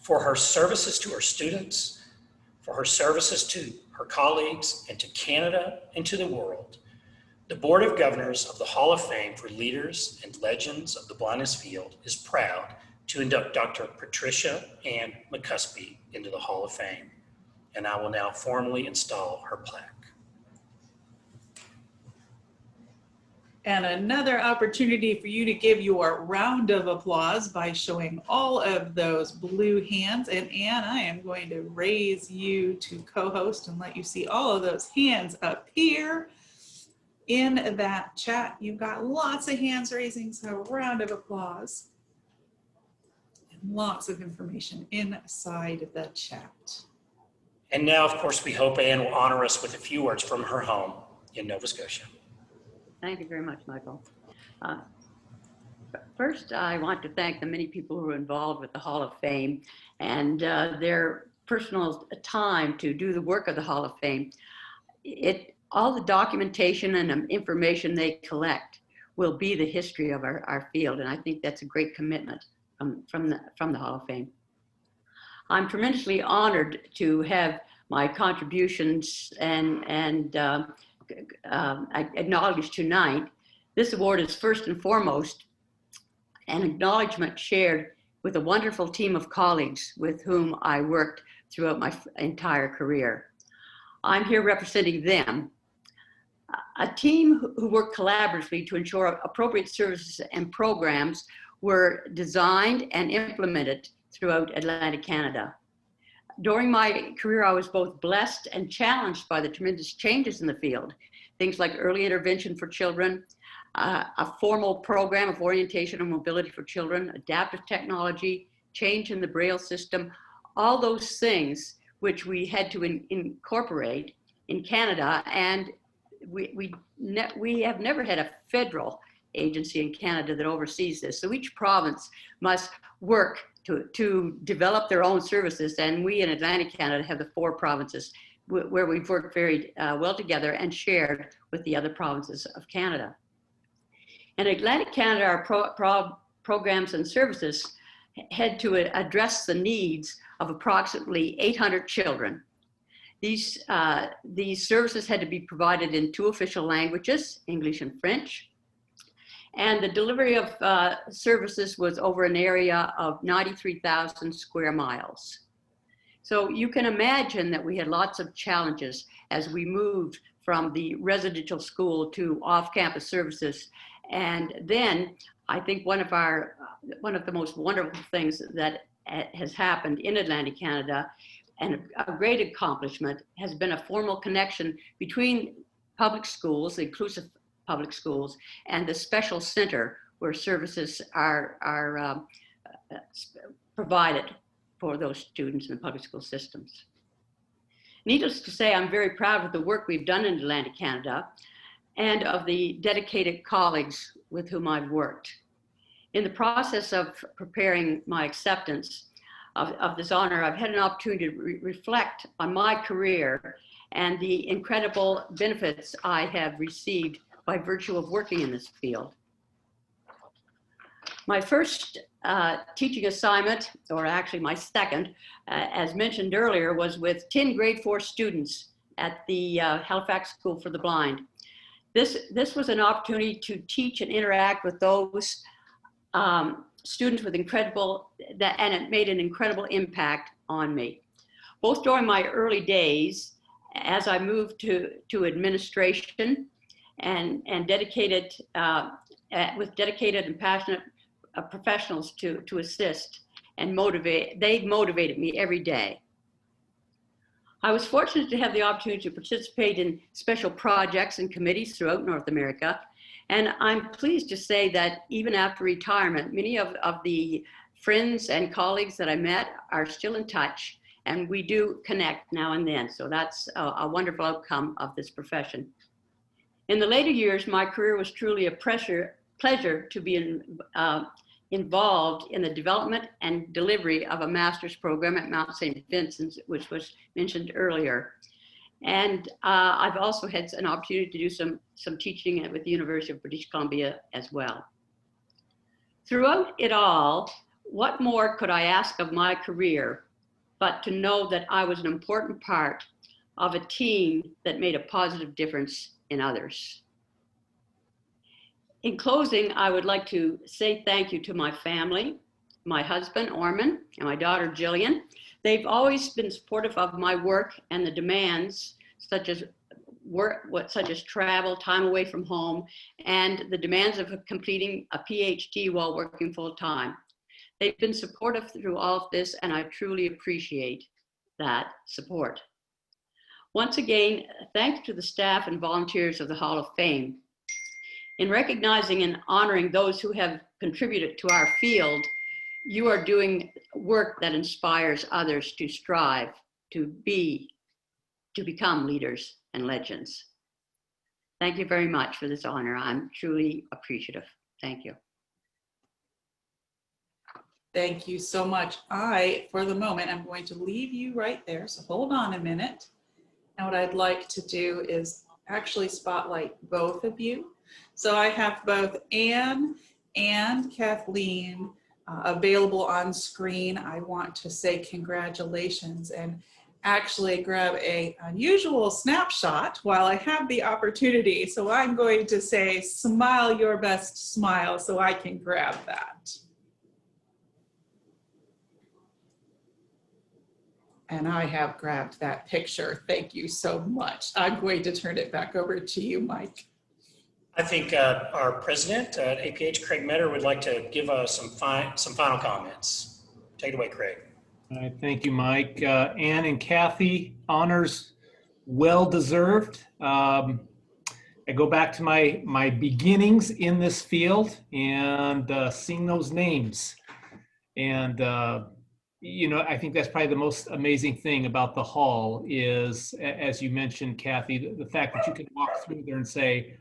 For her services to her students, for her services to her colleagues and to Canada and to the world, the Board of Governors of the Hall of Fame for Leaders and Legends of the Blindness Field is proud to induct Dr. Patricia Ann MacCuspie into the Hall of Fame, and I will now formally install her plaque. And another opportunity for you to give your round of applause by showing all of those blue hands. And Ann, I am going to raise you to co-host and let you see all of those hands up here in that chat. You've got lots of hands raising, so a round of applause. And lots of information inside the chat. And now, of course, we hope Ann will honor us with a few words from her home in Nova Scotia. Thank you very much, Michael. First, I want to thank the many people who are involved with the Hall of Fame and their personal time to do the work of the Hall of Fame. All the documentation and information they collect will be the history of our field, and I think that's a great commitment from the Hall of Fame. I'm tremendously honored to have my contributions and acknowledged tonight. This award is first and foremost an acknowledgement shared with a wonderful team of colleagues with whom I worked throughout my entire career. I'm here representing them, a team who worked collaboratively to ensure appropriate services and programs were designed and implemented throughout Atlantic Canada. During my career, I was both blessed and challenged by the tremendous changes in the field. Things like early intervention for children, a formal program of orientation and mobility for children, adaptive technology, change in the Braille system, all those things which we had to incorporate in Canada. And we have never had a federal agency in Canada that oversees this. So each province must work to develop their own services. And we in Atlantic Canada have the 4 provinces where we've worked very well together and shared with the other provinces of Canada. In Atlantic Canada, our programs and services had to address the needs of approximately 800 children. These services had to be provided in 2 official languages, English and French. And the delivery of services was over an area of 93,000 square miles. So you can imagine that we had lots of challenges as we moved from the residential school to off-campus services. And then I think one of the most wonderful things that has happened in Atlantic Canada, and a great accomplishment, has been a formal connection between public schools, inclusive public schools, and the special center where services are provided for those students in the public school systems. Needless to say, I'm very proud of the work we've done in Atlantic Canada and of the dedicated colleagues with whom I've worked. In the process of preparing my acceptance of this honor, I've had an opportunity to reflect on my career and the incredible benefits I have received by virtue of working in this field. My first teaching assignment, or actually my second, as mentioned earlier, was with 10 grade 4 students at the Halifax School for the Blind. This was an opportunity to teach and interact with those students with and it made an incredible impact on me. Both during my early days, as I moved to administration and dedicated, with dedicated and passionate professionals to assist and motivate. They motivated me every day. I was fortunate to have the opportunity to participate in special projects and committees throughout North America. And I'm pleased to say that even after retirement, many of the friends and colleagues that I met are still in touch, and we do connect now and then. So that's a wonderful outcome of this profession. In the later years, my career was truly a pleasure to be involved in the development and delivery of a master's program at Mount St. Vincent's, which was mentioned earlier. And I've also had an opportunity to do some teaching with the University of British Columbia as well. Throughout it all, what more could I ask of my career but to know that I was an important part of a team that made a positive difference in others. In closing, I would like to say thank you to my family, my husband, Orman, and my daughter, Jillian. They've always been supportive of my work and the demands such as travel, time away from home, and the demands of completing a PhD while working full time. They've been supportive through all of this, and I truly appreciate that support. Once again, thanks to the staff and volunteers of the Hall of Fame. In recognizing and honoring those who have contributed to our field, you are doing work that inspires others to strive to become leaders and legends. Thank you very much for this honor. I'm truly appreciative. Thank you. Thank you so much. For the moment, I'm going to leave you right there. So hold on a minute. And what I'd like to do is actually spotlight both of you. So I have both Ann and Kathleen available on screen. I want to say congratulations and actually grab an unusual snapshot while I have the opportunity. So I'm going to say, smile your best smile so I can grab that. And I have grabbed that picture. Thank you so much. I'm going to turn it back over to you, Mike. I think our president at APH, Craig Metter, would like to give us some final comments. Take it away, Craig. All right, thank you, Mike. Ann and Kathy, honors well deserved. I go back to my beginnings in this field and seeing those names. And you know, I think that's probably the most amazing thing about the hall is, as you mentioned, Kathy, the fact that you can walk through there and say,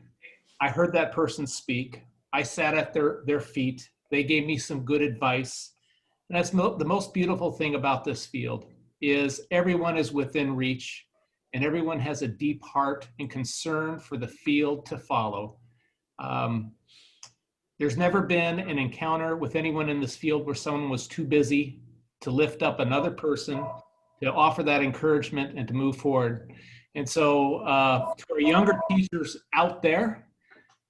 I heard that person speak. I sat at their feet. They gave me some good advice. And that's the most beautiful thing about this field is everyone is within reach and everyone has a deep heart and concern for the field to follow. There's never been an encounter with anyone in this field where someone was too busy to lift up another person, to offer that encouragement and to move forward. And so to our younger teachers out there,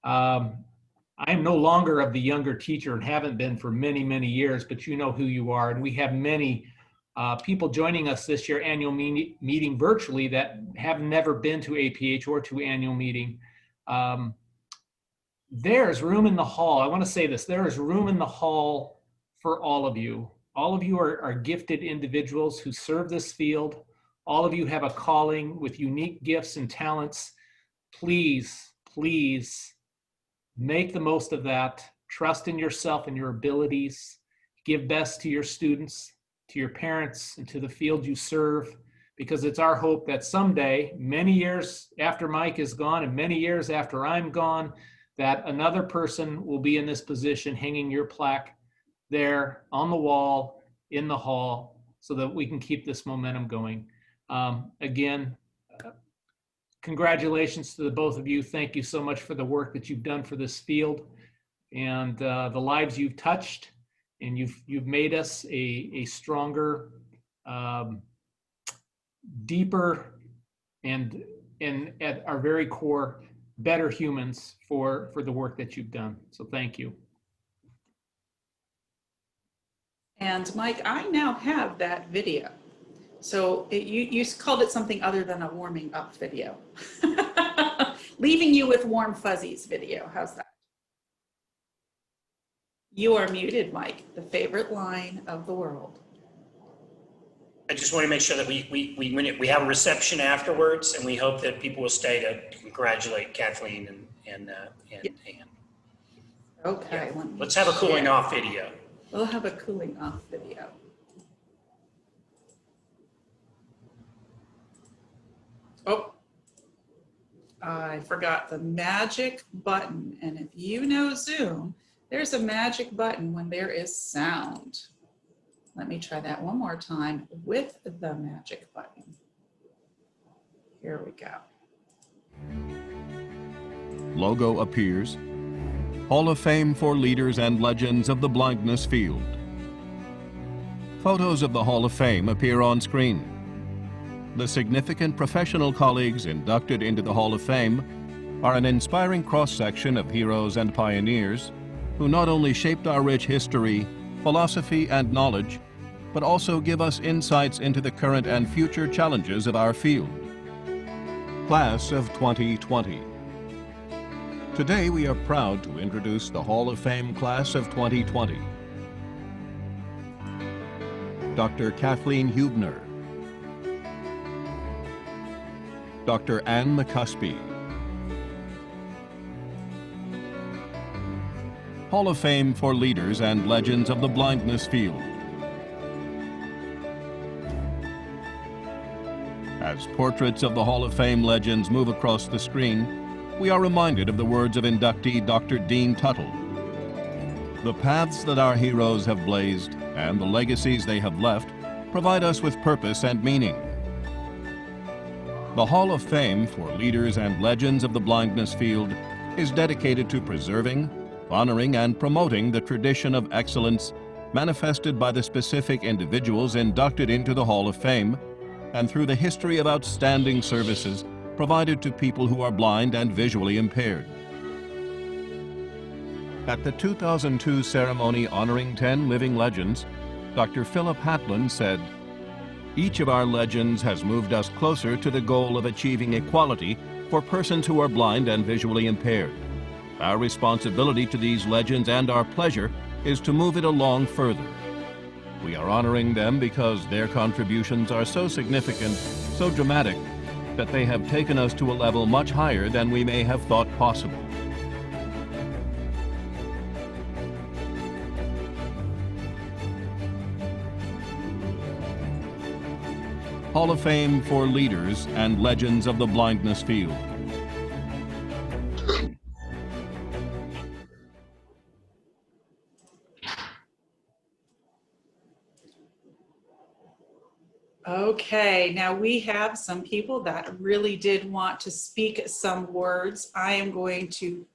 I'm I'm no longer of the younger teacher and haven't been for many, many years, but you know who you are. And we have many people joining us this year annual meeting virtually that have never been to APH or to annual meeting. There's room in the hall. I want to say this, there is room in the hall for all of you. All of you are gifted individuals who serve this field. All of you have a calling with unique gifts and talents. Please, please make the most of that. Trust in yourself and your abilities. Give best to your students, to your parents, and to the field you serve, because it's our hope that someday, many years after Mike is gone and many years after I'm gone, that another person will be in this position hanging your plaque there on the wall in the hall so that we can keep this momentum going. Again, congratulations to the both of you. Thank you so much for the work that you've done for this field and the lives you've touched, and you've made us a stronger, deeper, and at our very core, better humans for the work that you've done. So thank you. And Mike, I now have that video. So you called it something other than a warming up video. Leaving you with warm fuzzies video. How's that? You are muted, Mike. The favorite line of the world. I just want to make sure that we have a reception afterwards, and we hope that people will stay to congratulate Kathleen and Ann. Okay. Yeah. Let's have a cooling off video. We'll have a cooling off video. Oh, I forgot the magic button. And if you know Zoom, there's a magic button when there is sound. Let me try that one more time with the magic button. Here we go. Logo appears. Hall of Fame for leaders and legends of the blindness field. Photos of the Hall of Fame appear on screen. The significant professional colleagues inducted into the Hall of Fame are an inspiring cross-section of heroes and pioneers who not only shaped our rich history, philosophy, and knowledge, but also give us insights into the current and future challenges of our field. Class of 2020. Today we are proud to introduce the Hall of Fame Class of 2020. Dr. Kathleen Huebner, Dr. Ann MacCuspie, Hall of Fame for leaders and legends of the blindness field. As portraits of the Hall of Fame legends move across the screen, we are reminded of the words of inductee Dr. Dean Tuttle. The paths that our heroes have blazed and the legacies they have left provide us with purpose and meaning. The Hall of Fame for leaders and legends of the blindness field is dedicated to preserving, honoring, and promoting the tradition of excellence manifested by the specific individuals inducted into the Hall of Fame, and through the history of outstanding services provided to people who are blind and visually impaired. At the 2002 ceremony honoring 10 living legends, Dr. Philip Hatland said, "Each of our legends has moved us closer to the goal of achieving equality for persons who are blind and visually impaired. Our responsibility to these legends and our pleasure is to move it along further. We are honoring them because their contributions are so significant, so dramatic, that they have taken us to a level much higher than we may have thought possible." Hall of Fame for leaders and legends of the blindness field. Okay, now we have some people that really did want to speak some words. I am going to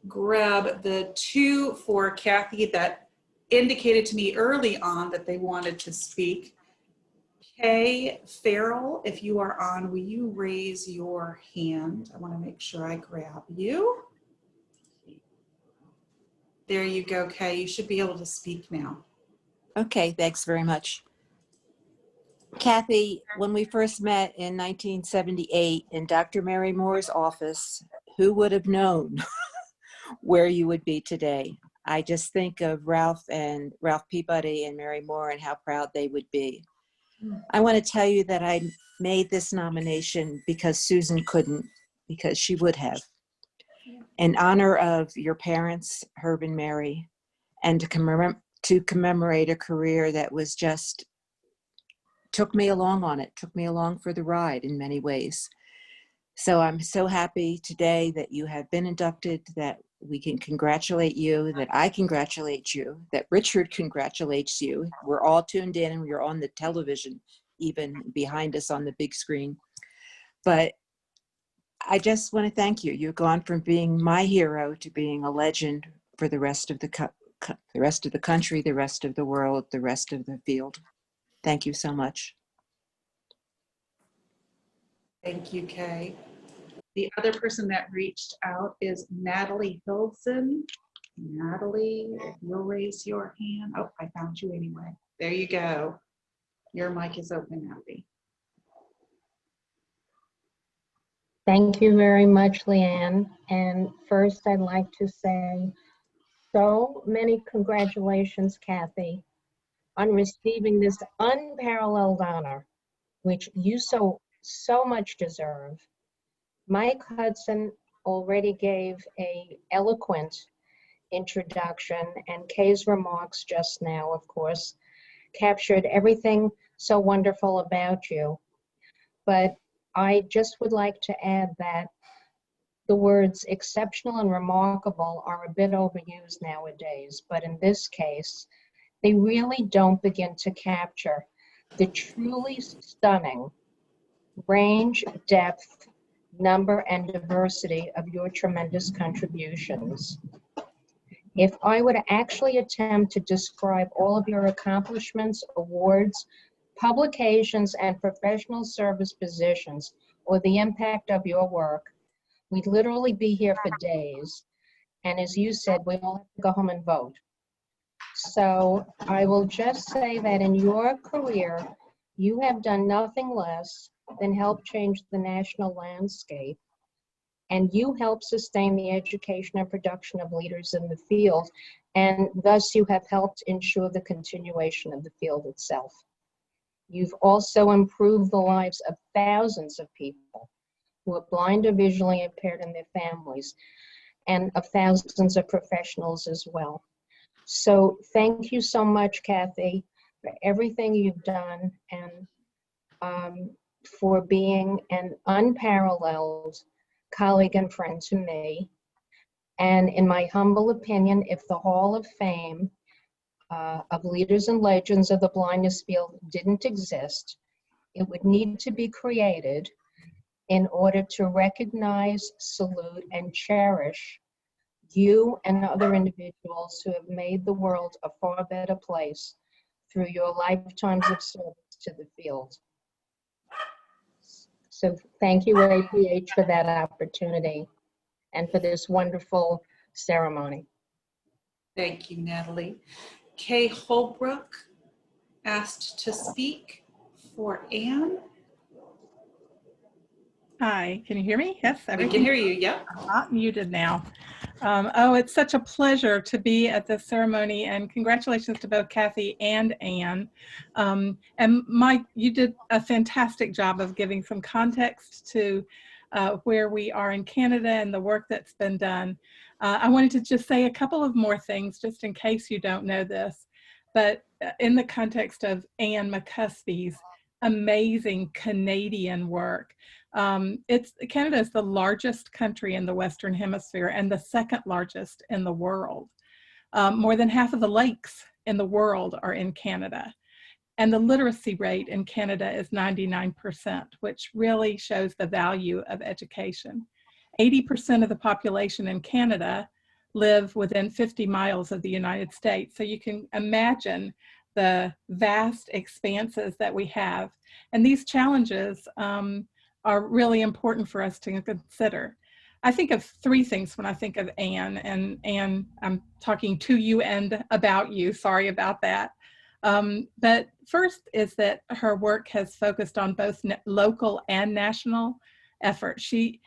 grab the two for Kathy that indicated to me early on that they wanted to speak. Kay Farrell, if you are on, will you raise your hand? I want to make sure I grab you. There you go, Kay. You should be able to speak now. Okay, thanks very much. Kathy, when we first met in 1978 in Dr. Mary Moore's office, who would have known where you would be today? I just think of Ralph Peabody and Mary Moore and how proud they would be. I want to tell you that I made this nomination because Susan couldn't, because she would have. In honor of your parents, Herb and Mary, and to commemorate a career that was just, took me along for the ride in many ways. So I'm so happy today that you have been inducted, that we can congratulate you, that I congratulate you, that Richard congratulates you. We're all tuned in and we're on the television, even behind us on the big screen. But I just want to thank you. You've gone from being my hero to being a legend for the rest of the country, the rest of the world, the rest of the field. Thank you so much. Thank you, Kay. The other person that reached out is Natalie Hilson. Natalie, if you'll raise your hand. Oh, I found you anyway. There you go. Your mic is open, Natalie. Thank you very much, Leanne. And first, I'd like to say so many congratulations, Kathy, on receiving this unparalleled honor, which you so much deserve. Mike Hudson already gave an eloquent introduction, and Kay's remarks just now, of course, captured everything so wonderful about you. But I just would like to add that the words exceptional and remarkable are a bit overused nowadays, but in this case, they really don't begin to capture the truly stunning range, depth, number, and diversity of your tremendous contributions. If I were to actually attempt to describe all of your accomplishments, awards, publications, and professional service positions, or the impact of your work, we'd literally be here for days. And as you said, we all have to go home and vote. So I will just say that in your career, you have done nothing less than help change the national landscape. And you help sustain the education and production of leaders in the field. And thus you have helped ensure the continuation of the field itself. You've also improved the lives of thousands of people who are blind or visually impaired and their families, and of thousands of professionals as well. So thank you so much, Kathy, for everything you've done, and for being an unparalleled colleague and friend to me. And in my humble opinion, if the Hall of Fame of Leaders and Legends of the blindness field didn't exist, it would need to be created in order to recognize, salute, and cherish you and other individuals who have made the world a far better place through your lifetimes of service to the field. So thank you, APH, for that opportunity and for this wonderful ceremony. Thank you, Natalie. Kay Holbrook asked to speak for Ann. Hi, can you hear me? Yes, We can hear you, yep. I'm not muted now. Oh, it's such a pleasure to be at this ceremony, and congratulations to both Kathy and Ann. And Mike, you did a fantastic job of giving some context to where we are in Canada and the work that's been done. I wanted to just say a couple of more things, just in case you don't know this, but in the context of Ann MacCuspie's amazing Canadian work. Canada is the largest country in the Western Hemisphere and the second largest in the world. More than half of the lakes in the world are in Canada. And the literacy rate in Canada is 99%, which really shows the value of education. 80% of the population in Canada live within 50 miles of the United States. So you can imagine the vast expanses that we have. And these challenges are really important for us to consider. I think of three things when I think of Ann, and Ann, I'm talking to you and about you. Sorry about that. But first is that her work has focused on both local and national effort. She's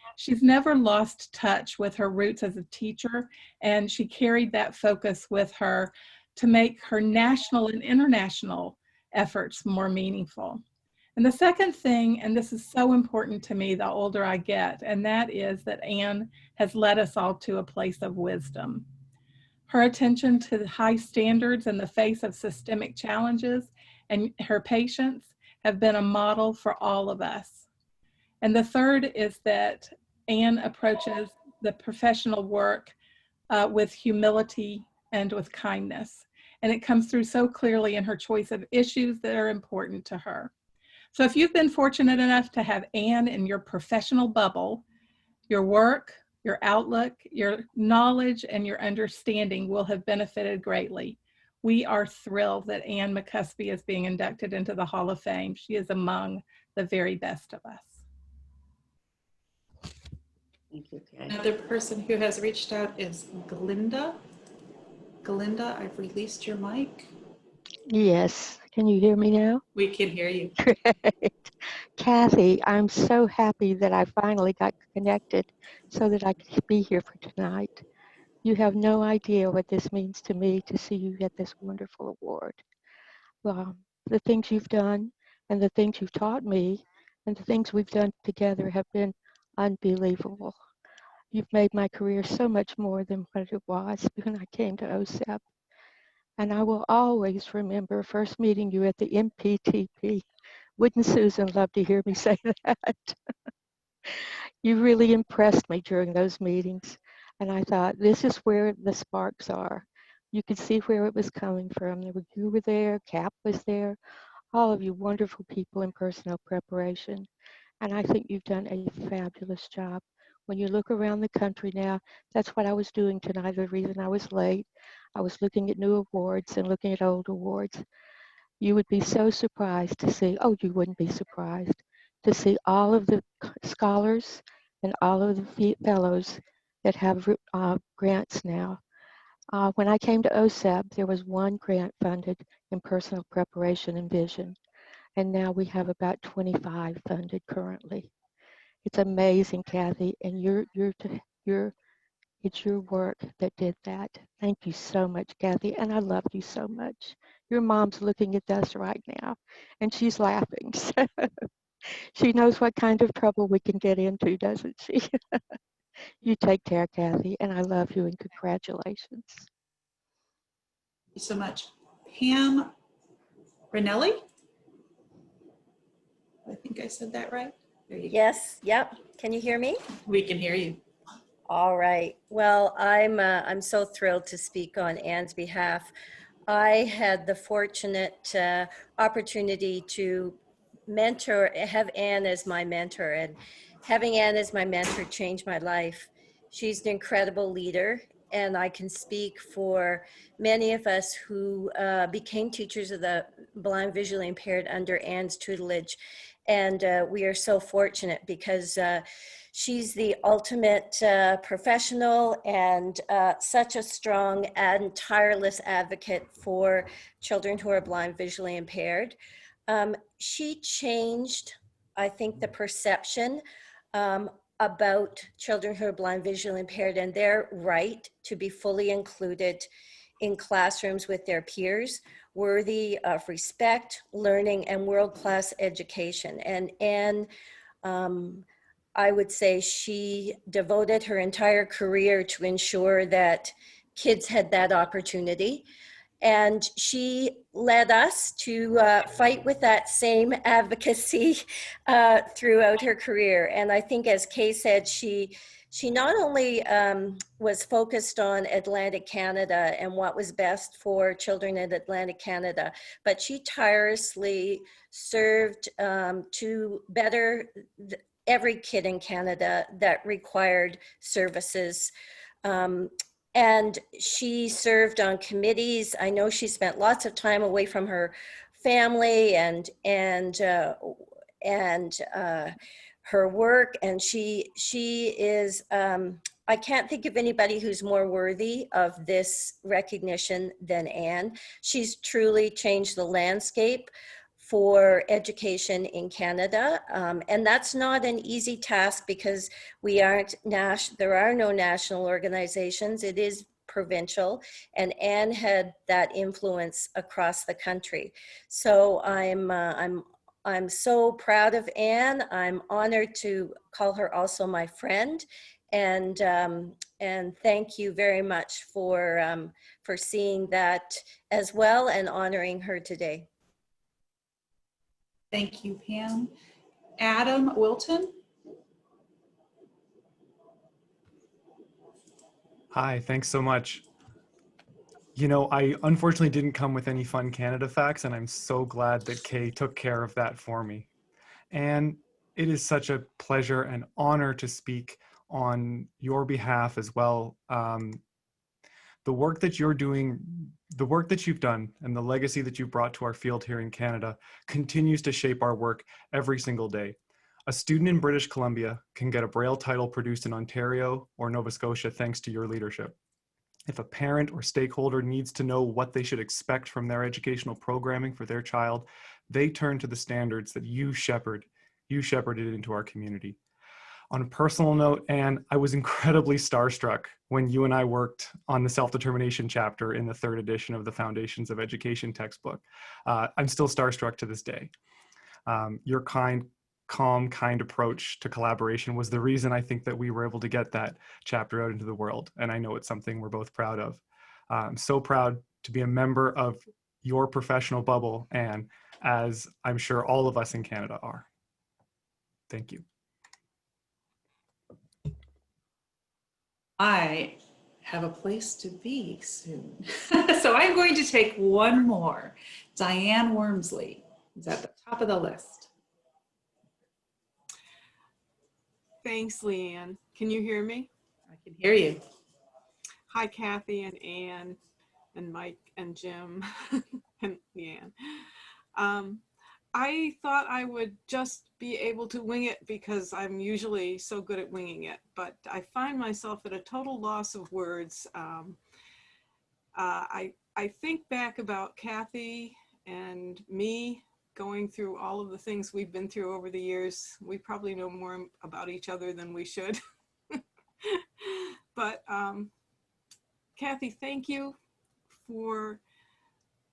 never lost touch with her roots as a teacher, and she carried that focus with her to make her national and international efforts more meaningful. And the second thing, and this is so important to me the older I get, and that is that Ann has led us all to a place of wisdom. Her attention to the high standards in the face of systemic challenges and her patience have been a model for all of us. And the third is that Ann approaches the professional work with humility and with kindness. And it comes through so clearly in her choice of issues that are important to her. So if you've been fortunate enough to have Ann in your professional bubble, your work, your outlook, your knowledge, and your understanding will have benefited greatly. We are thrilled that Ann MacCuspie is being inducted into the Hall of Fame. She is among the very best of us. Thank you, Kay. Another person who has reached out is Glinda. Glinda, I've released your mic. Yes. Can you hear me now? We can hear you. Great. Kathy, I'm so happy that I finally got connected so that I could be here for tonight. You have no idea what this means to me to see you get this wonderful award. Well, the things you've done and the things you've taught me and the things we've done together have been unbelievable. You've made my career so much more than what it was when I came to OSEP. And I will always remember first meeting you at the MPTP. Wouldn't Susan love to hear me say that? You really impressed me during those meetings. And I thought, this is where the sparks are. You could see where it was coming from. You were there, Cap was there, all of you wonderful people in personnel preparation. And I think you've done a fabulous job. When you look around the country now, that's what I was doing tonight. The reason I was late, I was looking at new awards and looking at old awards. You would be so surprised to see, oh, you wouldn't be surprised to see all of the scholars and all of the fellows that have grants now. When I came to OSEP, there was one grant funded in personal preparation and vision. And now we have about 25 funded currently. It's amazing, Kathy, and it's your work that did that. Thank you so much, Kathy, and I love you so much. Your mom's looking at us right now, and she's laughing. So she knows what kind of trouble we can get into, doesn't she? You take care, Kathy, and I love you, and congratulations. Thank you so much. Pam Ranelli? I think I said that right. There you go. Yes, yep. Can you hear me? We can hear you. All right. Well, I'm so thrilled to speak on Ann's behalf. I had the fortunate opportunity to have Ann as my mentor, and having Ann as my mentor changed my life. She's an incredible leader, and I can speak for many of us who became teachers of the blind visually impaired under Ann's tutelage. And we are so fortunate because she's the ultimate professional and such a strong and tireless advocate for children who are blind visually impaired. She changed, I think, the perception about children who are blind visually impaired and their right to be fully included in classrooms with their peers, worthy of respect, learning, and world-class education. And Ann, I would say she devoted her entire career to ensure that kids had that opportunity. And she led us to fight with that same advocacy throughout her career. And I think, as Kay said, she not only was focused on Atlantic Canada and what was best for children in Atlantic Canada, but she tirelessly served to better every kid in Canada that required services. And she served on committees. I know she spent lots of time away from her family and her work, and she is, I can't think of anybody who's more worthy of this recognition than Ann. She's truly changed the landscape for education in Canada. And that's not an easy task because there are no national organizations. It is provincial, and Ann had that influence across the country. So I'm so proud of Ann. I'm honored to call her also my friend. And thank you very much for seeing that as well and honoring her today. Thank you, Pam. Adam Wilton. Hi, thanks so much. You know, I unfortunately didn't come with any fun Canada facts, and I'm so glad that Kay took care of that for me. And it is such a pleasure and honor to speak on your behalf as well. The work that you're doing, the work that you've done, and the legacy that you've brought to our field here in Canada continues to shape our work every single day. A student in British Columbia can get a Braille title produced in Ontario or Nova Scotia thanks to your leadership. If a parent or stakeholder needs to know what they should expect from their educational programming for their child, they turn to the standards that you shepherded into our community. On a personal note, Anne, I was incredibly starstruck when you and I worked on the self-determination chapter in the 3rd edition of the Foundations of Education textbook. I'm still starstruck to this day. Your calm, kind approach to collaboration was the reason I think that we were able to get that chapter out into the world. And I know it's something we're both proud of. I'm so proud to be a member of your professional bubble, Anne, as I'm sure all of us in Canada are. Thank you. I have a place to be soon. So I'm going to take one more. Diane Wormsley is at the top of the list. Thanks, Leanne. Can you hear me? I can hear you. Hi, Kathy and Ann and Mike and Jim and Leanne. I thought I would just be able to wing it because I'm usually so good at winging it, but I find myself at a total loss of words. I think back about Kathy and me going through all of the things we've been through over the years. We probably know more about each other than we should. But Kathy, thank you for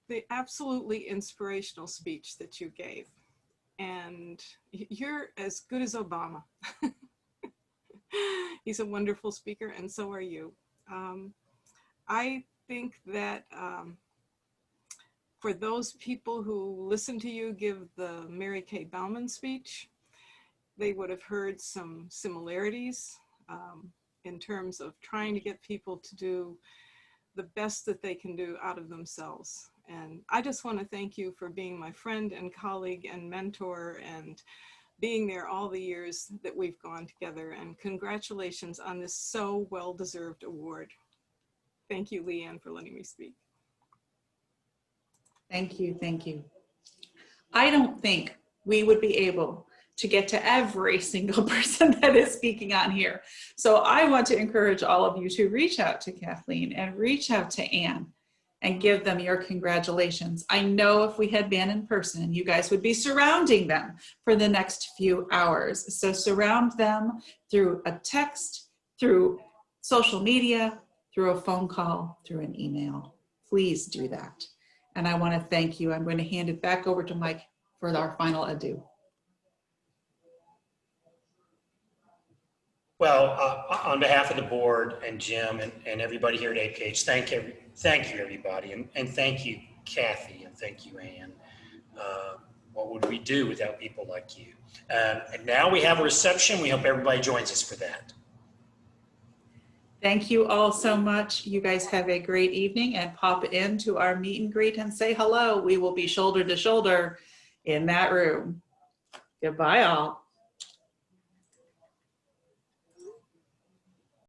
the absolutely inspirational speech that you gave. And you're as good as Obama. He's a wonderful speaker, and so are you. I think that for those people who listen to you give the Mary Kay Bauman speech, they would have heard some similarities in terms of trying to get people to do the best that they can do out of themselves. And I just want to thank you for being my friend and colleague and mentor and being there all the years that we've gone together. And congratulations on this so well-deserved award. Thank you, Leanne, for letting me speak. Thank you, thank you. I don't think we would be able to get to every single person that is speaking on here. So I want to encourage all of you to reach out to Kathleen and reach out to Ann and give them your congratulations. I know if we had been in person, you guys would be surrounding them for the next few hours. So surround them through a text, through social media, through a phone call, through an email. Please do that. And I want to thank you. I'm going to hand it back over to Mike for our final adieu. Well, on behalf of the board and Jim and everybody here at APH, thank you everybody, and thank you Kathy, and thank you Ann. What would we do without people like you? And now we have a reception. We hope everybody joins us for that. Thank you all so much. You guys have a great evening, and pop into our meet and greet and say hello. We will be shoulder to shoulder in that room. Goodbye all.